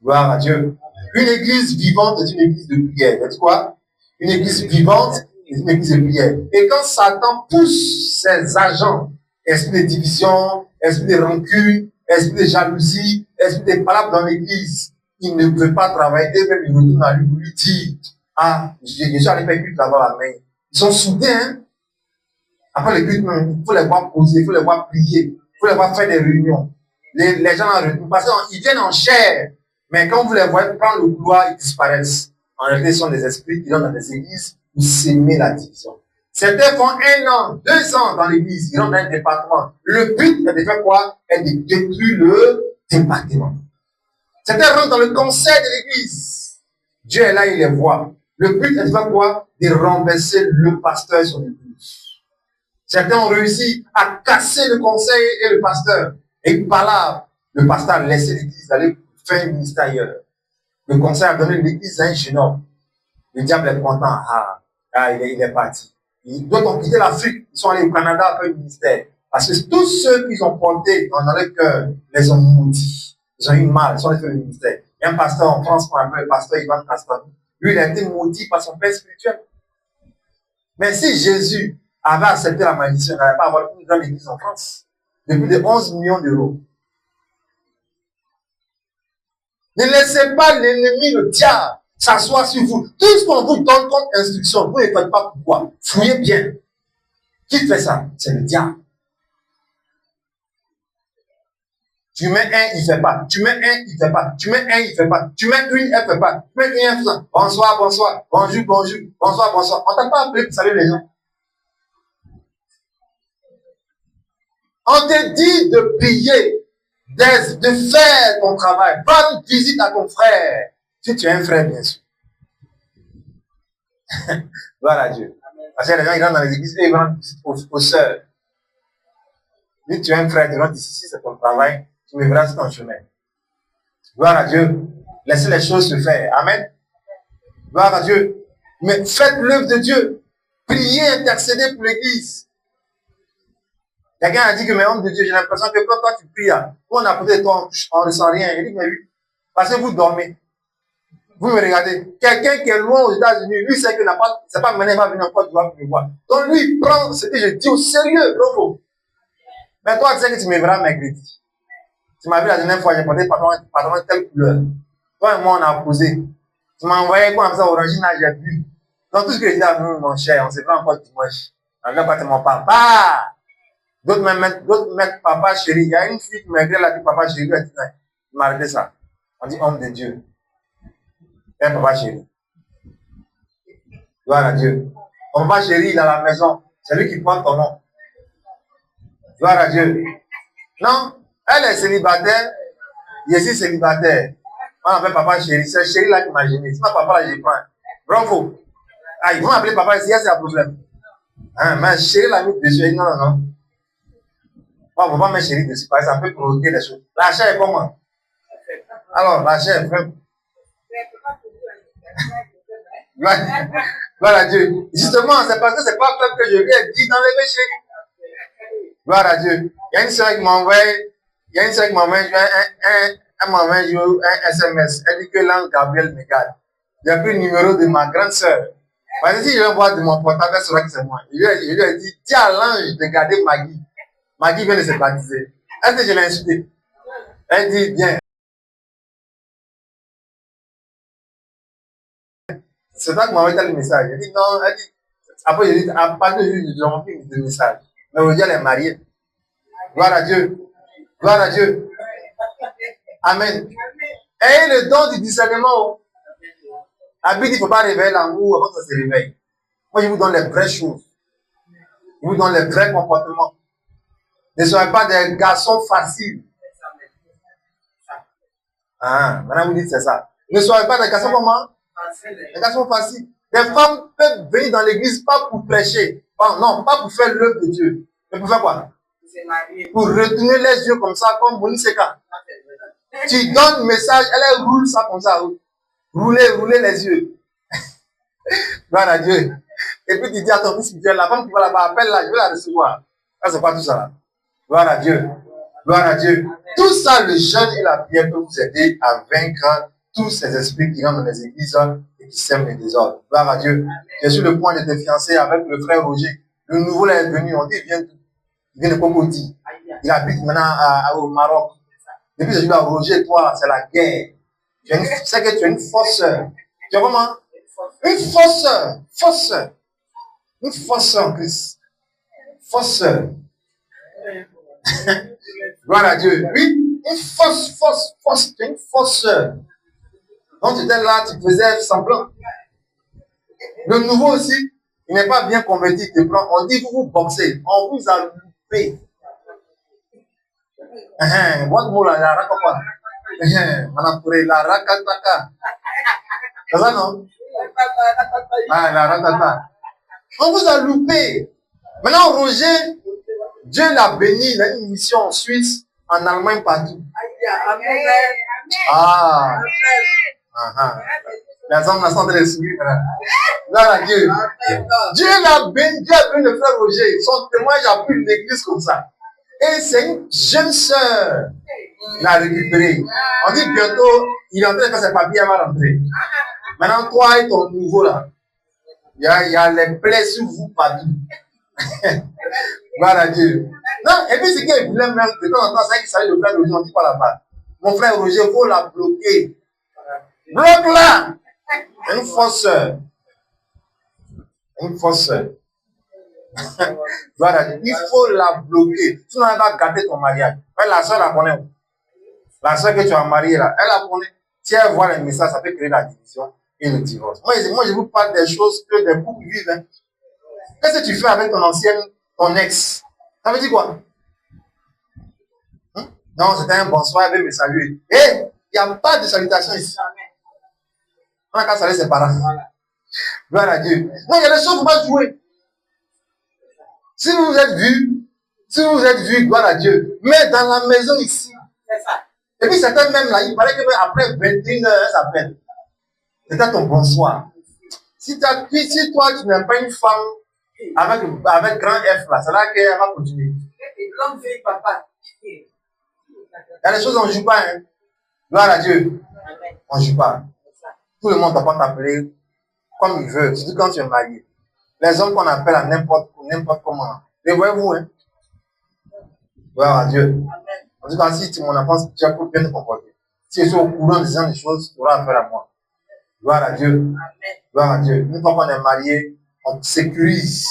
Gloire à Dieu. Une église vivante est une église de prière. C'est quoi? Une église vivante est une église de prière. Et quand Satan pousse ses agents, esprit de division, esprit de rancune, esprit de jalousie, esprit de palabres dans l'église, il ne peut pas travailler. Et même il retourne à lui pour lui dire, ah, je suis allé faire culte avant la main. Ils sont soudés, hein. Après le culte, il faut les voir poser, il faut les voir prier, il faut les voir faire des réunions. Les gens en retour, parce qu'ils viennent en chair. Mais quand vous les voyez prendre le couloir, ils disparaissent. En réalité, ce sont des esprits qui rentrent dans des églises pour s'aimer la division. Certains font 1 an, 2 ans dans l'église, ils rentrent dans un département. Le but est de faire quoi? Est de détruire le département. Certains rentrent dans le conseil de l'église. Dieu est là, il les voit. Le but est de faire quoi? De renverser le pasteur et son église. Certains ont réussi à casser le conseil et le pasteur. Et par là, le pasteur a laissé l'église d'aller faire un ministère ailleurs. Le conseil a donné l'église à un jeune homme. Le diable est content. Il est parti. D'autres ont quitté l'Afrique. Ils sont allés au Canada après le ministère. Parce que tous ceux qu'ils ont portés dans leur cœur les ont maudits. Ils ont eu mal. Ils sont allés faire le ministère. Il y a un pasteur en France qu'on appelle le pasteur Ivan Castano. Lui, il a été maudit par son père spirituel. Mais si Jésus avait accepté la malédiction, il n'allait pas avoir une grande église en France de plus de 11 millions d'euros. Ne laissez pas l'ennemi, le diable, s'asseoir sur vous. Tout ce qu'on vous donne comme instruction, vous ne faites pas pourquoi. Fouillez bien. Qui fait ça? C'est le diable. Tu mets un, il ne fait pas. Tu mets un, il ne fait pas. Tu mets un, il ne fait pas. Tu mets une, elle ne fait pas. Tu mets une, elle fait ça. Bonsoir, bonsoir. Bonjour, bonjour. Bonsoir, bonsoir. On ne t'a pas appelé pour saluer les gens. On te dit de prier, de faire ton travail. Bonne visite à ton frère. Si tu es un frère, bien sûr. Gloire à Dieu. Parce que les gens, ils rentrent dans les églises et ils rendent visite aux sœurs. Si tu es un frère, tu rentres ici, si c'est ton travail, tu me verras sur ton chemin. Gloire à Dieu. Laissez les choses se faire. Amen. Gloire à Dieu. Mais faites l'œuvre de Dieu. Priez, intercédez pour l'église. Quelqu'un a dit que, mais homme de Dieu, j'ai l'impression que quand toi tu pries, on a peut-être toi, on ne ressent rien. Il dit, mais oui, parce que vous dormez. Vous me regardez. Quelqu'un qui est loin aux États-Unis, lui sait que c'est pas maintenant, il va venir en Côte d'Ivoire pour me voir. Donc lui, prend ce que je dis au sérieux, bravo. Mais toi, tu sais que tu me verras mercredi. Tu m'as vu la dernière fois, j'ai porté patron telle couleur. Toi et moi, on a posé. Tu m'as envoyé quoi, ça, orangina, j'ai bu. Donc tout ce que je dis à nous, mon cher, on se prend encore dimanche. On ne pas te mon papa. D'autres mettent papa chéri. Il y a une fille qui m'a dit, elle a dit papa chéri, elle a dit, il m'a arrêté ça. On dit homme de Dieu. Et papa chéri. Gloire à Dieu. Ton papa chéri, il est à la maison. C'est lui qui porte ton nom. Gloire à Dieu. Non, elle est célibataire. Je suis célibataire. On appelle papa chéri. C'est chéri là qui m'a gêné. C'est pas papa là, je prends. Bravo. Ah, ils vont appeler papa ici, c'est un problème. Hein, mais chéri l'a mis dessus. Non, non, non. On ne va pas mettre chéri dessus, parce que ça peut provoquer des choses. La chair est comment? Alors, la chair est vraiment. Gloire à Dieu. Justement, c'est parce que c'est pas fait que je lui ai dit d'enlever chéri. Gloire à Dieu. Il y a une soeur qui m'a envoyé, un SMS. Elle dit que l'ange Gabriel me garde. J'ai pris le numéro de ma grande soeur. Parce que si je vais voir de mon portable, elle saura que c'est moi. Je lui ai dit, tiens l'ange de garder Maggie. Maggie vient de se baptiser. Est-ce que je l'ai insulté? Elle dit, bien. C'est toi qui m'as envoyé le message. Elle dit, non, elle dit, après, je dis, à partir de lui, je lui ai envoyé le message. Mais aujourd'hui, elle est mariée. Gloire à Dieu. Gloire à Dieu. Amen. Et le don du discernement. La Bible, il ne faut pas réveiller l'amour avant que ça se réveille. Moi, je vous donne les vraies choses. Je vous donne les vrais comportements. Ne soyez pas des garçons faciles. Ah, maintenant vous dites c'est ça. Ne soyez pas des garçons comment? Des garçons faciles. Des femmes peuvent venir dans l'église pas pour prêcher. Non, pas pour faire l'œuvre de Dieu. Mais pour faire quoi? Pour retourner les yeux comme ça, comme Boniseka. Tu donnes le message, elle roule ça comme ça. Roulez les yeux. Gloire à Dieu. Et puis tu dis à ton fils spirituel, la femme qui va là-bas, appelle-la, je vais la recevoir. Ça, c'est pas tout ça là. Gloire à Dieu. Gloire à Dieu. Tout ça, le jeûne et la prière peut vous aider à vaincre tous ces esprits qui rentrent dans les églises et qui sèment les désordres. Gloire à Dieu. Je suis sur le point de te fiancer avec le frère Roger. Le nouveau là est venu, on dit, il vient de Cocody. Il habite maintenant au Maroc. Depuis que je dis à Roger, toi, c'est la guerre. C'est que tu es une fausse sœur. Tu vois comment? Une fausse sœur. Fausse sœur. Une fausse sœur en Christ. Fausse sœur. Gloire à Dieu. Oui, une fausse, tu es une fausse sœur. Donc tu étais là, tu faisais semblant. Le nouveau aussi, il n'est pas bien converti, il te prend. On dit vous boxez, on vous a loupé. Votre mot là, la rakapa. Manapure, la rakataka. C'est ça non? Ah, la rakata. On vous a loupé. Maintenant, Roger, Dieu l'a béni, il a une mission en Suisse, en Allemagne, partout. Ah. Les hommes sont en train de sourire. Gloire à Dieu. Dieu l'a béni, Dieu a béni le frère Roger. Son témoignage a pris une église comme ça. Et c'est une jeune sœur qui l'a récupéré. On dit bientôt, il est en train de faire ses papiers, elle va rentrer. Maintenant, toi et ton nouveau là, Il y a les plaies sur vous partout. Gloire à Dieu. Non, et puis ce qui est vilain même, de temps en temps, c'est qu'il s'agit de frère Roger, on dit pas là-bas. Mon frère Roger, il faut la bloquer. Bloque-la! Une fausse sœur. Une fausse sœur. Gloire à Dieu. Il faut la bloquer. Sinon, elle va gâter ton mariage. Mais la sœur la connaît. La sœur que tu as mariée là, elle la connaît. Si elle voit les messages, ça peut créer la division et le divorce. Moi, je vous parle des choses que des couples vivent. Hein. Qu'est-ce que tu fais avec ton ex? Ça veut dire quoi? Non, c'était un bonsoir, elle veut me saluer. Il n'y a pas de salutation ici. On n'a qu'à saluer ses parents. Gloire à Dieu. Non, il y a des choses qu'il faut pas jouer. Si vous vous êtes vu, gloire à Dieu, mais dans la maison ici. C'est ça. Et puis certains même là, il paraît que après 21 heures, elles s'appellent. C'était ton bonsoir. Si toi, tu n'aimes pas une femme avec grand F là, c'est là qu'elle va continuer. Grande fille, papa. Il y a des choses, on ne joue pas. Hein. Gloire à Dieu. On ne joue pas. Tout le monde ne doit pas t'appeler comme il veut, surtout quand tu es marié. Les hommes qu'on appelle à n'importe comment. Les voyez-vous, hein? Gloire à Dieu. En tout cas, si tu mon enfant, tu as pour bien te comporter. Si je suis au courant de ces choses, tu auras affaire à moi. Gloire à Dieu. Gloire à Dieu. Une fois qu'on est marié, on sécurise,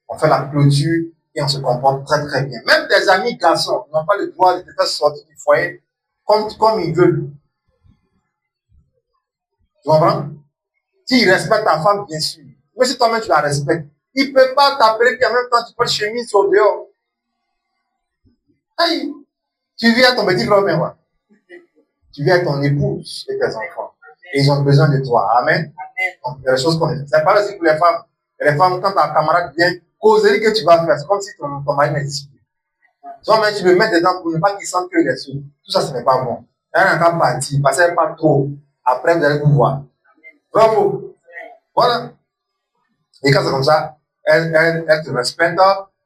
on fait la clôture et on se comporte très très bien. Même tes amis garçons n'ont pas le droit de te faire sortir du foyer comme ils veulent. Tu comprends? S'il respecte ta femme, bien sûr. Mais si toi-même tu la respectes, il ne peut pas t'appeler puis en même temps tu peux te chemise au dehors. Aïe! Tu vis à ton petit frère, mais quoi? Tu vis à ton épouse et tes enfants. Et ils ont besoin de toi. Amen. Donc, il y a des choses qu'on fait. C'est pas aussi pour les femmes. Et les femmes, quand ta camarade vient, causerie que tu vas faire, c'est comme si ton mari n'existe plus. Toi-même, tu le mets dedans pour ne pas qu'il sente que les sous. Tout ça, ce n'est pas bon. Elle n'a qu'à partir, passez pas trop. Après, vous allez vous voir. Bravo. Voilà. Et quand c'est comme ça, elle te respecte,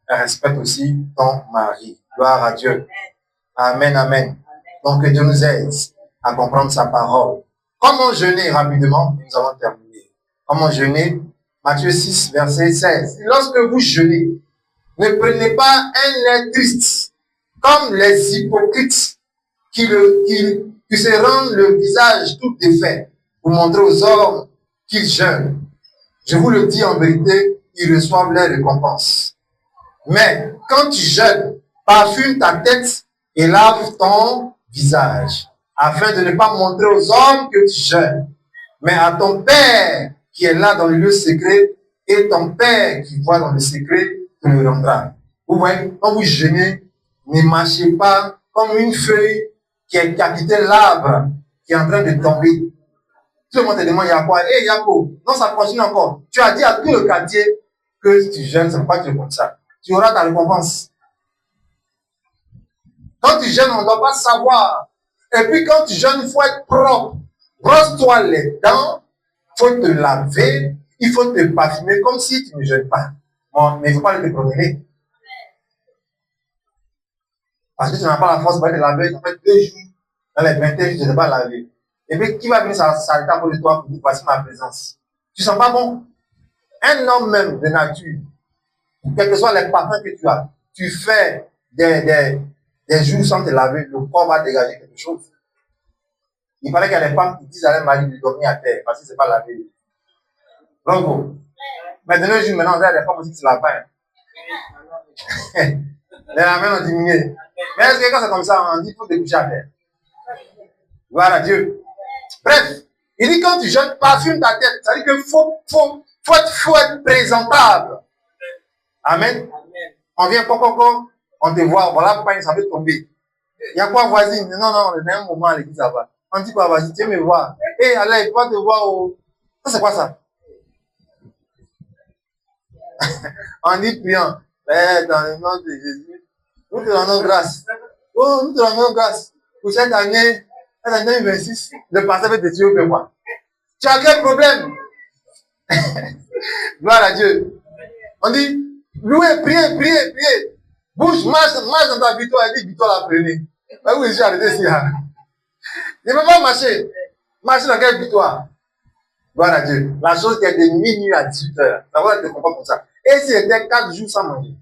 elle respecte aussi ton mari. Gloire à Dieu. Amen, amen. Donc, que Dieu nous aide à comprendre sa parole. Comment jeûner rapidement? Nous avons terminé. Comment jeûner? Matthieu 6, verset 16. Lorsque vous jeûnez, ne prenez pas un air triste, comme les hypocrites qui se rendent le visage tout défait pour montrer aux hommes qu'ils jeûnent. Je vous le dis en vérité, ils reçoivent leur récompense. Mais quand tu jeûnes, parfume ta tête et lave ton visage, afin de ne pas montrer aux hommes que tu jeûnes, mais à ton Père qui est là dans le lieu secret, et ton Père qui voit dans le secret te le rendra. Vous voyez, quand vous jeûnez, ne marchez pas comme une feuille qui a quitté l'arbre, qui est en train de tomber. Tout le monde te demande, il y a quoi? Il y a quoi? Non, ça continue encore. Tu as dit à tout le quartier que tu jeûnes, ça ne va pas te comme ça. Tu auras ta récompense. Quand tu jeûnes, on ne doit pas savoir. Et puis quand tu jeûnes, il faut être propre. Brosse-toi les dents, il faut te laver, il faut te parfumer comme si tu ne jeûnes pas. Bon, mais il ne faut pas te promener. Parce que tu n'as pas la force pour te laver, ça fait 2 jours. Dans les 21 jours, tu ne t'es pas lavé. Et puis qui va venir s'arrêter à côté de toi pour dire voici ma présence? Tu ne sens pas bon? Un homme même de nature, quels que soient les parfums que tu as, tu fais des jours sans te laver, le corps va dégager quelque chose. Il paraît qu'il y a des femmes qui disent à leur mari de dormir à terre parce que ce n'est pas lavé. Donc, mais de nos jours, maintenant, il y a des femmes aussi qui se lavent pas. Les ramènes ont diminué. Mais est-ce que quand c'est comme ça, on dit qu'il faut te coucher à terre? Voilà Dieu. Bref, il dit quand tu jeûnes, parfume ta tête. Ça veut dire qu'il faut être présentable. Amen. On vient, on te voit, voilà, ça peut tomber. Il y a quoi, voisine? Non, il y a un moment à l'église là-bas. On dit quoi, vas-y, tu veux me voir? Allez, il faut te voir au. Ça, c'est quoi ça? On dit priant. Dans le nom de Jésus, nous te rendons grâce. Oh, nous te rendons grâce. Pour cette année 26, le pasteur veut te tuer au moi. Tu as quel problème? Gloire à Dieu. On dit, louez, priez. Bouge, marche dans ta victoire. Elle dit, victoire la prenez. Mais oui, j'ai arrêté ici. Je ne peux pas marcher. Marcher dans quelle victoire? Gloire à Dieu. La chose qui est de minuit à 18h. Ça va être comme ça. Et s'il était 4 jours sans manger.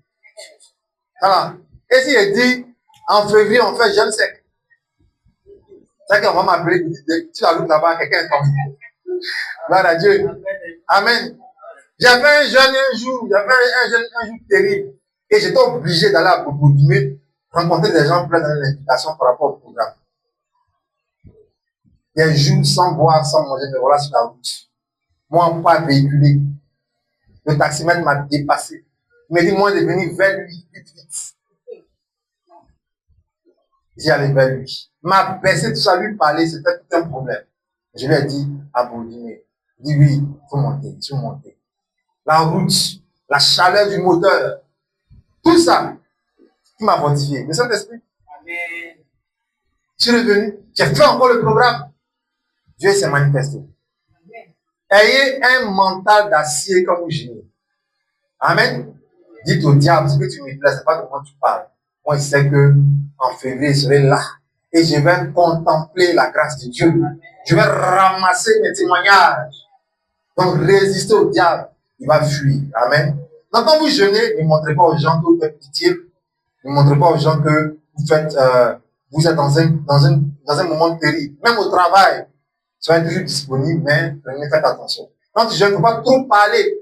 Voilà. Et s'il dit, en février, on fait jeûne sec. C'est qu'on va m'appeler, tu la route là-bas, quelqu'un est tombé. Gloire à Dieu. Amen. J'avais un jeûne un jour, un jour terrible. Et j'étais obligé d'aller à Bobo-Dumé, rencontrer des gens pleins dans l'invitation par rapport au programme. Des jours sans boire, sans manger, me voilà sur la route. Moi, pas véhiculé. Le taximètre m'a dépassé. Il m'a dit, moi, de venir vers lui, vite. J'y allais vers lui. M'a baissé tout ça, lui parler, c'était tout un problème. Je lui ai dit, à Bourdiner, dis oui, il faut monter. La route, la chaleur du moteur, tout ça, qui m'a fortifié. Le Saint-Esprit. Amen. Je suis revenu, j'ai fait encore le programme. Dieu s'est manifesté. Amen. Ayez un mental d'acier comme vous génie. Amen. Dites au diable, ce que tu me plais, c'est pas de quoi tu parles. Moi, je sais que en février, je serai là et je vais contempler la grâce de Dieu. Je vais ramasser mes témoignages. Donc, résistez au diable, il va fuir. Amen. Donc, quand vous jeûnez, ne montrez pas aux gens que vous faites pitié. Ne montrez pas aux gens que vous êtes dans un moment terrible. Même au travail, soyez toujours disponible, mais faites attention. Quand tu jeûnes, il ne faut pas trop parler.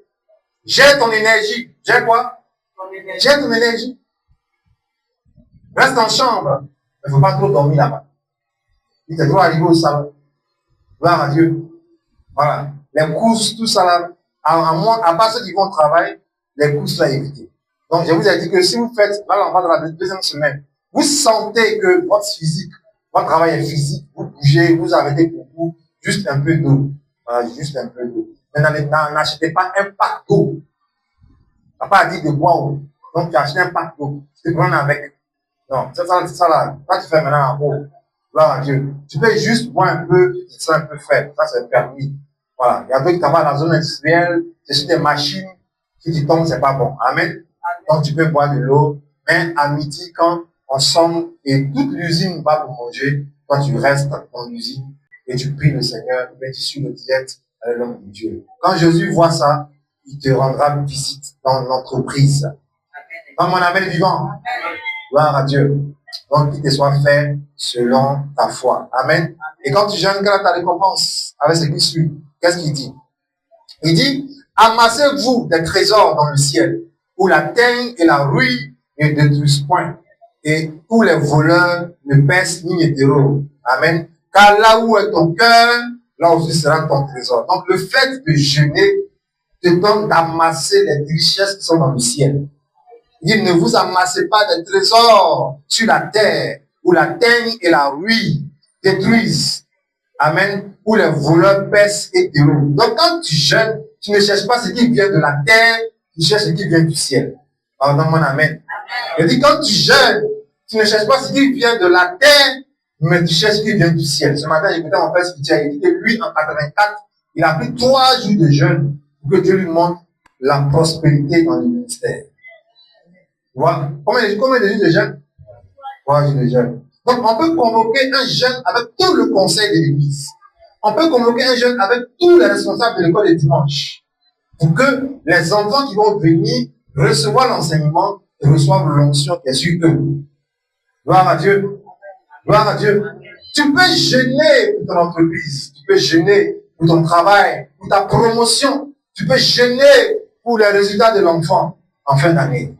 J'ai ton énergie. J'ai quoi? J'ai ton énergie. Reste en chambre. Il ne faut pas trop dormir là-bas. Il te doit arriver au salon. Gloire à Dieu. Voilà. Les courses, tout ça là. À part ceux qui vont au travail, les courses là, évitez. Donc, je vous ai dit que si vous faites, là, on va dans la deuxième semaine, vous sentez que votre physique, votre travail est physique, vous bougez, vous arrêtez beaucoup, juste un peu d'eau. Voilà, juste un peu d'eau. Mais n'achetez pas un pack d'eau. On n'a pas dit de boire. Donc, tu achètes un pack d'eau. Tu te prends avec. Non, c'est ça là. Là, tu fais maintenant en haut. Gloire à Dieu. Tu peux juste boire un peu, tu te sens un peu faible. Ça, c'est permis. Voilà. Il y a d'autres qui travaillent dans la zone industrielle, c'est sur des machines. Si tu tombes, c'est pas bon. Amen. Donc, tu peux boire de l'eau. Mais à midi, quand on somme et toute l'usine va pour manger, toi, tu restes dans l'usine et tu pries le Seigneur, mais tu suis le diète avec l'homme de Dieu. Quand Jésus voit ça, il te rendra visite dans l'entreprise. Dans mon amen vivant. Gloire à Dieu. Donc, qu'il te soit fait selon ta foi. Amen. Et quand tu jeûnes, quelle est ta récompense? Avec ce qui suit. Qu'est-ce qu'il dit? Il dit, amassez-vous des trésors dans le ciel, où la teigne et la rouille ne détruisent point, et où les voleurs ne pèsent ni ne dérobent. Amen. Car là où est ton cœur, là aussi sera ton trésor. Donc, le fait de jeûner te donne d'amasser les richesses qui sont dans le ciel. Il dit, ne vous amassez pas des trésors sur la terre, où la teigne et la rouille détruisent. Amen. Où les voleurs pèsent et dérobent. Donc, quand tu jeûnes, tu ne cherches pas ce qui vient de la terre, tu cherches ce qui vient du ciel. Pardon, mon amen. Il dit, quand tu jeûnes, tu ne cherches pas ce qui vient de la terre, mais tu cherches ce qui vient du ciel. Ce matin, j'écoutais mon père spirituel, il dit que lui, en 84, il a pris 3 jours de jeûne pour que Dieu lui montre la prospérité dans le ministère. Voilà. Combien de jours de jeûne? 3 jours de jeûne. Donc, on peut convoquer un jeûne avec tout le conseil de l'église. On peut convoquer un jeûne avec tous les responsables de l'école de dimanche. Pour que les enfants qui vont venir recevoir l'enseignement et reçoivent l'onction qui est sur eux. Gloire à Dieu. Gloire à Dieu. Tu peux jeûner pour ton entreprise. Tu peux jeûner pour ton travail, pour ta promotion. Tu peux jeûner pour les résultats de l'enfant en fin d'année.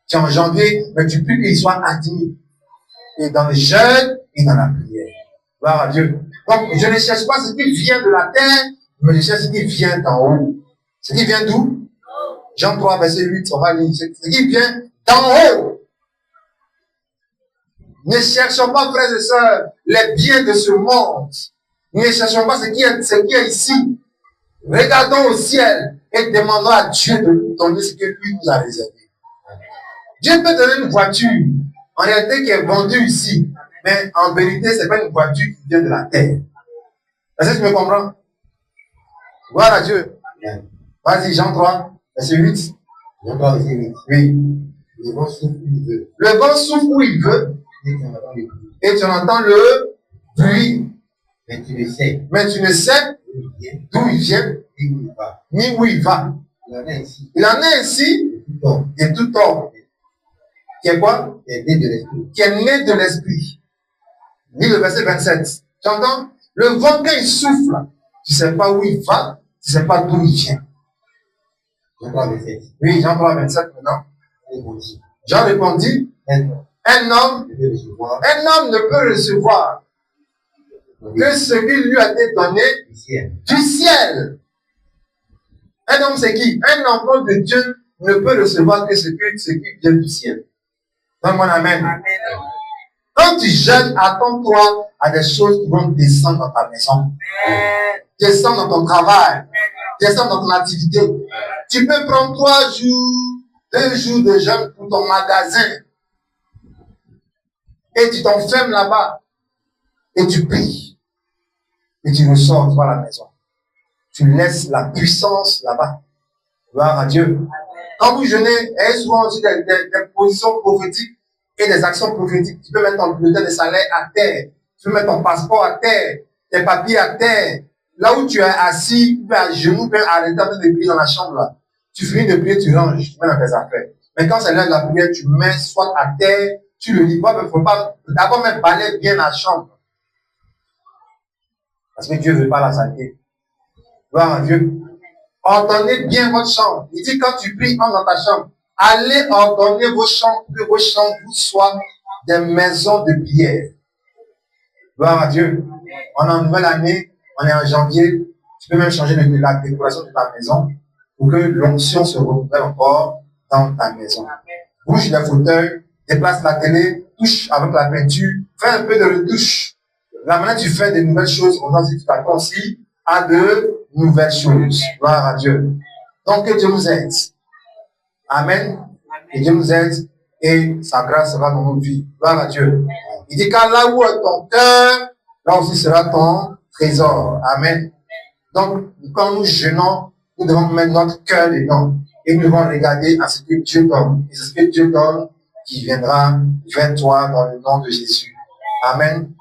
Tu es en janvier, mais tu pries qu'il soit admis. Et dans le jeûne et dans la prière. Gloire à Dieu. Donc, je ne cherche pas ce qui vient de la terre, mais je cherche ce qui vient d'en haut. Ce qui vient d'où? Jean 3, verset 8, on va lire. Ce qui vient d'en haut. Ne cherchons pas, frères et sœurs, les biens de ce monde. Ne cherchons pas ce qui est ici. Regardons au ciel et demandons à Dieu de nous donner ce que lui nous a réservé. Dieu peut donner une voiture, en réalité qui est vendue ici, mais en vérité, ce n'est pas une voiture qui vient de la terre. Est-ce que tu me comprends? Gloire à Dieu. Vas-y, Jean 3, verset 8. Jean 3, verset 8. Oui. Le vent souffle où il veut. Le vent souffle où il veut. Et tu entends le bruit. Mais tu le sais. Mais tu ne sais vient, d'où il vient, et où il va. ni où il va. Il en est ainsi. Il en est ainsi Tout homme de tout homme. Qui est quoi? est né de l'esprit. Qui est né de l'esprit. Lis le verset 27. Tu entends? Le vent, quand il souffle, tu ne sais pas où il va, tu ne sais pas d'où il vient. Jean 3, verset 10. Oui, Jean 3, 27 maintenant. Répondit. Jean répondit, Un homme un homme ne peut recevoir ne peut recevoir que ce qui lui a été donné du ciel. du ciel. Un homme, c'est qui? Un enfant de Dieu ne peut recevoir que ce qui vient du ciel. Donne-moi un amen. Amen. Quand tu jeûnes, attends-toi à des choses qui vont descendre dans ta maison, Amen. descendre dans ton travail, descendre dans ton activité. Tu peux prendre 3 jours, 2 jours de jeûne pour ton magasin. Et tu t'enfermes là-bas. Et tu pries. Et tu ressors, tu vas à la maison. Tu laisses la puissance là-bas. Gloire à Dieu. Quand vous jeûnez, ayez souvent aussi des positions prophétiques et des actions prophétiques. Tu peux mettre ton bulletin de salaire à terre. Tu peux mettre ton passeport à terre. Tes papiers à terre. Là où tu es assis, tu peux à genoux, tu peux arrêter de prier dans la chambre là. Tu finis de prier, tu ranges, tu mets dans tes affaires. Mais quand c'est l'heure de la prière, tu mets soit à terre, tu le lis pas, mais il ne faut pas d'abord mettre balayer bien la chambre. Parce que Dieu ne veut pas la saleté. Gloire à Dieu. Ordonnez bien votre chambre. Il dit quand tu pries, entre dans ta chambre. Allez ordonner vos chambres, que vos chambres vous soient des maisons de prière. Gloire à Dieu. On est en nouvelle année, on est en janvier. Tu peux même changer la décoration de ta maison pour que l'onction se renouvelle encore dans ta maison. Bouge les fauteuils, déplace la télé, touche avec la peinture, fais un peu de retouche. Là maintenant tu fais de nouvelles choses, on dit que tu t'attends aussi à de nouvelles choses. Gloire à Dieu. Donc que Dieu nous aide. Amen. Que Dieu nous aide et sa grâce sera dans nos vies. Gloire à Dieu. Il dit car là où est ton cœur, là aussi sera ton trésor. Amen. Donc quand nous jeûnons, nous devons mettre notre cœur dedans et nous devons regarder à ce que Dieu donne. Et c'est ce que Dieu donne qui viendra vers toi dans le nom de Jésus. Amen.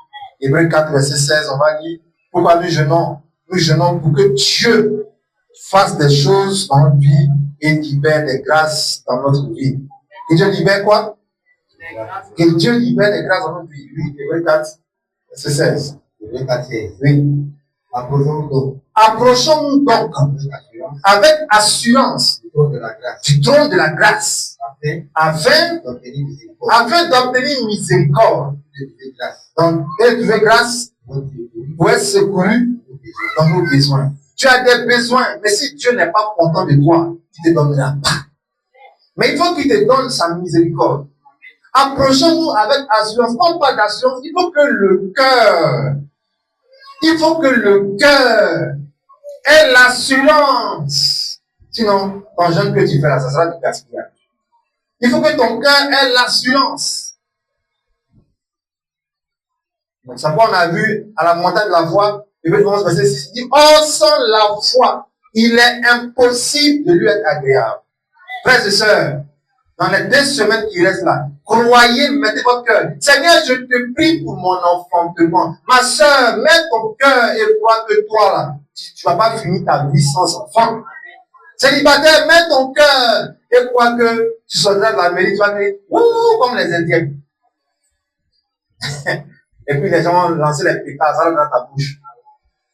Hébreux 4, verset 16, on va lire. Pourquoi nous jeûnons? Nous jeûnons pour que Dieu fasse des choses dans notre vie et libère des grâces dans notre vie. Que Dieu libère quoi? Que Dieu libère des grâces dans notre vie. Oui, Hébreux 4, verset 16. Hébreux 4, 16. Oui. Approchons-nous donc Avec assurance du trône de la grâce, du trône de la grâce afin d'obtenir miséricorde, d'obtenir miséricorde. de trouver grâce, Donc, et trouver grâce notre Dieu, pour être secouru nos besoins. dans nos besoins. Tu as des besoins, mais si Dieu n'est pas content de toi, il ne te donnera pas. Mais il faut qu'il te donne sa miséricorde. Approchons-nous avec assurance, non pas d'assurance, il faut que le cœur ait l'assurance. Sinon, ton jeûne que tu fais là, ça sera du gaspillage. Il faut que ton cœur ait l'assurance. Donc, ça on a vu à la montagne de la foi, Hébreux 11, verset 6, il dit, oh, sans la foi, il est impossible de lui être agréable. Frères et sœurs, dans les 2 semaines qui restent là, croyez, mettez votre cœur. Seigneur, je te prie pour mon enfantement. Ma sœur, mets ton cœur et crois que toi là, tu vas pas finir ta vie sans enfant. Célibataire, mets ton cœur et crois que tu sortiras de la mairie, tu vas dire, ouh, comme les Indiens. Et puis les gens vont lancer les pétards dans ta bouche.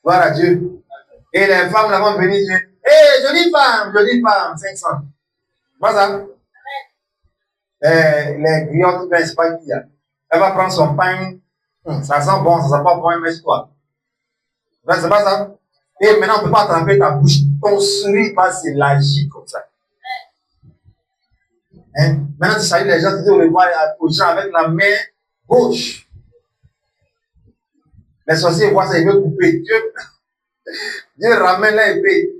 Gloire à Dieu. Et les femmes là vont venir dire, hé, jolie femme, 500. Pas ça? Les griottes, ben, c'est pas qui a. Elle va prendre son pain. Ça sent bon, ça sent pas bon, mais c'est quoi? Ben, c'est pas ça? Et maintenant, on ne peut pas attraper ta bouche. Ton sourire va s'élargir comme ça. Hein? Maintenant, tu salues les gens, tu dis au revoir aux gens avec la main gauche. Les sorciers voient ça, ils veulent couper. Dieu ramène l'épée.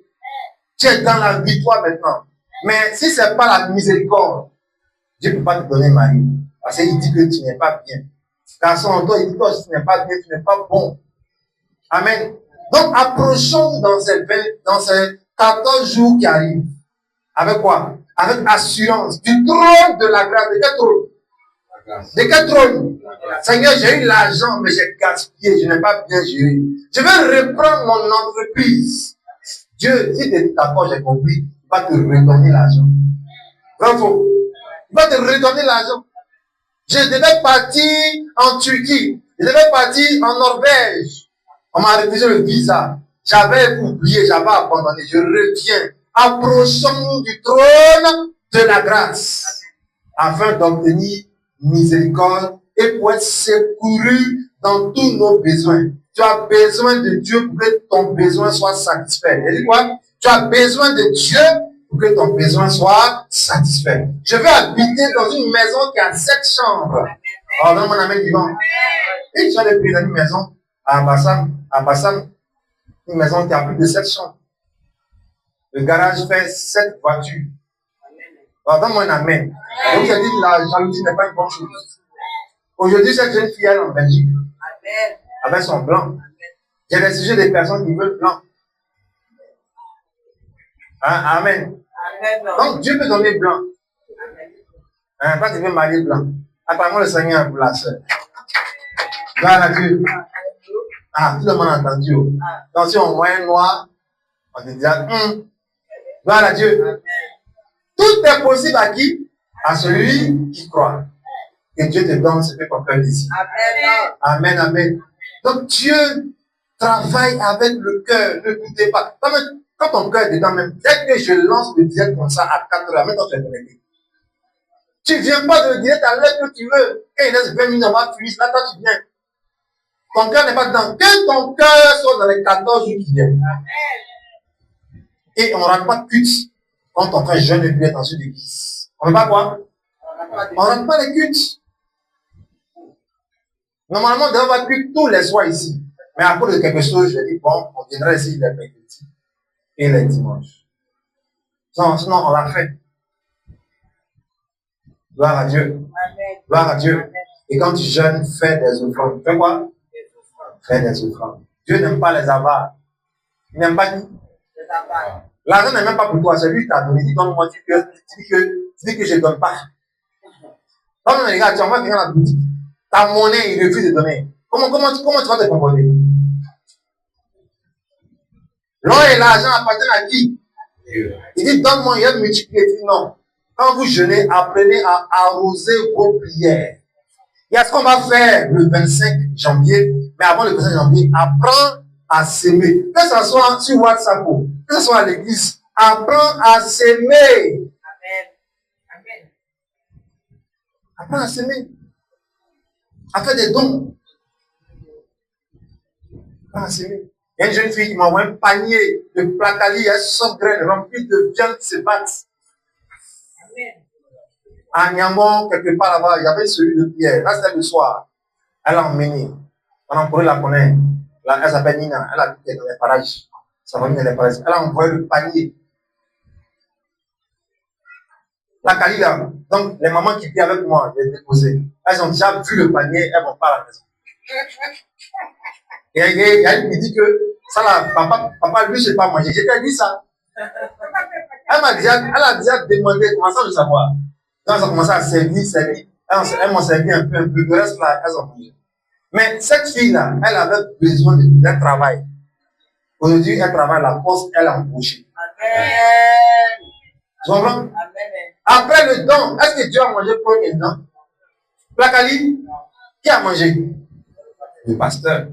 Tu es dans la victoire maintenant. Mais si ce n'est pas la miséricorde, Dieu ne peut pas te donner mari. Parce qu'il dit que tu n'es pas bien. Garçon, toi, il dit que tu n'es pas bien, tu n'es pas bon. Amen. Donc, approchons-nous dans ces 14 jours qui arrivent. Avec quoi? Avec assurance. Du trône de la grâce. De quel trône? grâce. De quel trône? La grâce. Seigneur, j'ai eu l'argent, mais j'ai gaspillé, je n'ai pas bien géré. Je vais reprendre mon entreprise. Dieu, si tu es d'accord, j'ai compris, il va te redonner l'argent. Bravo. Il va te redonner l'argent. Je devais partir en Turquie. Je devais partir en Norvège. On m'a refusé le visa. J'avais oublié, j'avais abandonné. Je reviens. Approchons du trône de la grâce afin d'obtenir miséricorde et pour être secouru dans tous nos besoins. Tu as besoin de Dieu pour que ton besoin soit satisfait. Et dis quoi? Tu as besoin de Dieu pour que ton besoin soit satisfait. Je veux habiter dans une maison qui a 7 chambres. Oh, donne mon amen vivant. Et tu as pris dans une maison à Bassam, une maison qui a plus de 7 chambres. Le garage fait 7 voitures. Oh, donne-moi un amen. Donc, j'ai dit la jalousie n'est pas une bonne chose. Aujourd'hui, cette jeune fille est en Belgique avec son blanc. J'ai des sujets des personnes qui veulent blanc. Hein? Amen. Donc, Dieu peut donner blanc. Hein? Quand tu veux marier blanc, apparemment le Seigneur est pour la soeur. Gloire à Dieu. Ah, tout le monde a entendu. Donc, si on voit un noir, on te dira, gloire à Dieu. Tout est possible à qui? À celui qui croit. Que Dieu te donne ce que ton cœur désire. Amen, amen. Donc, Dieu travaille avec le cœur. Ne doutez pas. Quand ton cœur est dedans, même, dès que je lance le direct comme ça à 4 heures, maintenant tu es connecté. Tu ne viens pas de le direct à l'heure que tu veux. Quand il reste 20 minutes, on va finir. Là, toi, tu viens. Ton cœur n'est pas dedans. Que ton cœur soit dans les 14 jours qui viennent. Et on ne rate pas de culte quand on fait jeûne et prière dans une église. On ne va pas quoi? On ne rate pas les cultes. Normalement, on devrait culte tous les soirs ici. Mais à cause de quelque chose, je dis, bon, on viendra ici les mercredis et les dimanches. Sinon, on l'a fait. Gloire à Dieu. Gloire à Dieu. Et quand tu jeûnes, fais des offrandes. Fais quoi? Fais des offrandes. Dieu n'aime pas les avares. Il n'aime pas qui? L'argent n'est même pas pour toi. C'est lui qui t'a donné. Il dit, donne-moi, tu dis que je ne donne pas. Quand on regarde, tu envoies quelqu'un dans la boutique. Ta monnaie, il refuse de donner. Comment tu vas te comporter? L'or et l'argent appartiennent à qui? Il dit, donne-moi, il va multiplier. Il dit, non. Quand vous jeûnez, apprenez à arroser vos prières. Il y a ce qu'on va faire le 25 janvier, mais avant le 25 janvier, apprends à s'aimer. Que ce soit sur WhatsApp, que ce soit à l'église, apprends à s'aimer. Amen. Apprends à s'aimer. À faire des dons. Apprends à s'aimer. Il y a une jeune fille qui m'a envoyé un panier de placali, elle sort graines remplies de viande qui se battent. À Niamon, quelque part là-bas, il y avait celui de Pierre. Là, c'était le soir. Elle l'a emmené. On pourrait la connaître. Là, elle s'appelle Nina. Elle habite dans les parages. Sa famille dans les parages. Elle a envoyé le panier. La Kali là. Donc, les mamans qui viennent avec moi, je vais déposer. Elles ont déjà vu le panier, elles vont pas à la maison. Et il y a une qui dit que ça là, papa, lui, je ne sais pas manger. J'ai dit ça. Elle a déjà demandé comment ça, je savoir. Donc, elles ont commencé à servir. Elles m'ont servi un peu. Le reste là, elles ont mangé. Mais cette fille-là, elle avait besoin d'un travail. Aujourd'hui, elle travaille à la poste, elle a embauché. Amen. Tu comprends? Amen. Après le don, est-ce que Dieu a mangé pour elle? Non. Placali, qui a mangé? Le pasteur.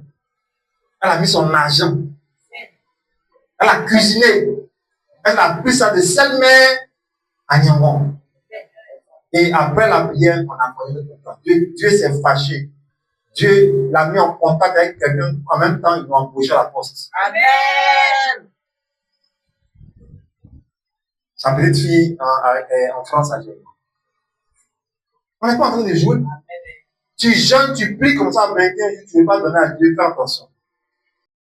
Elle a mis son argent. Elle a cuisiné. Elle a pris ça de sel-mer à Niamon. Et après la prière, on a parlé de contact. Dieu s'est fâché. Dieu l'a mis en contact avec quelqu'un. En même temps, ils l'ont embauché à la poste. Amen. Sa petite fille en France a gagné. On n'est pas en train de jouer. Tu jeûnes, tu pries comme ça, 21 jours, tu ne veux pas donner à Dieu, fais attention.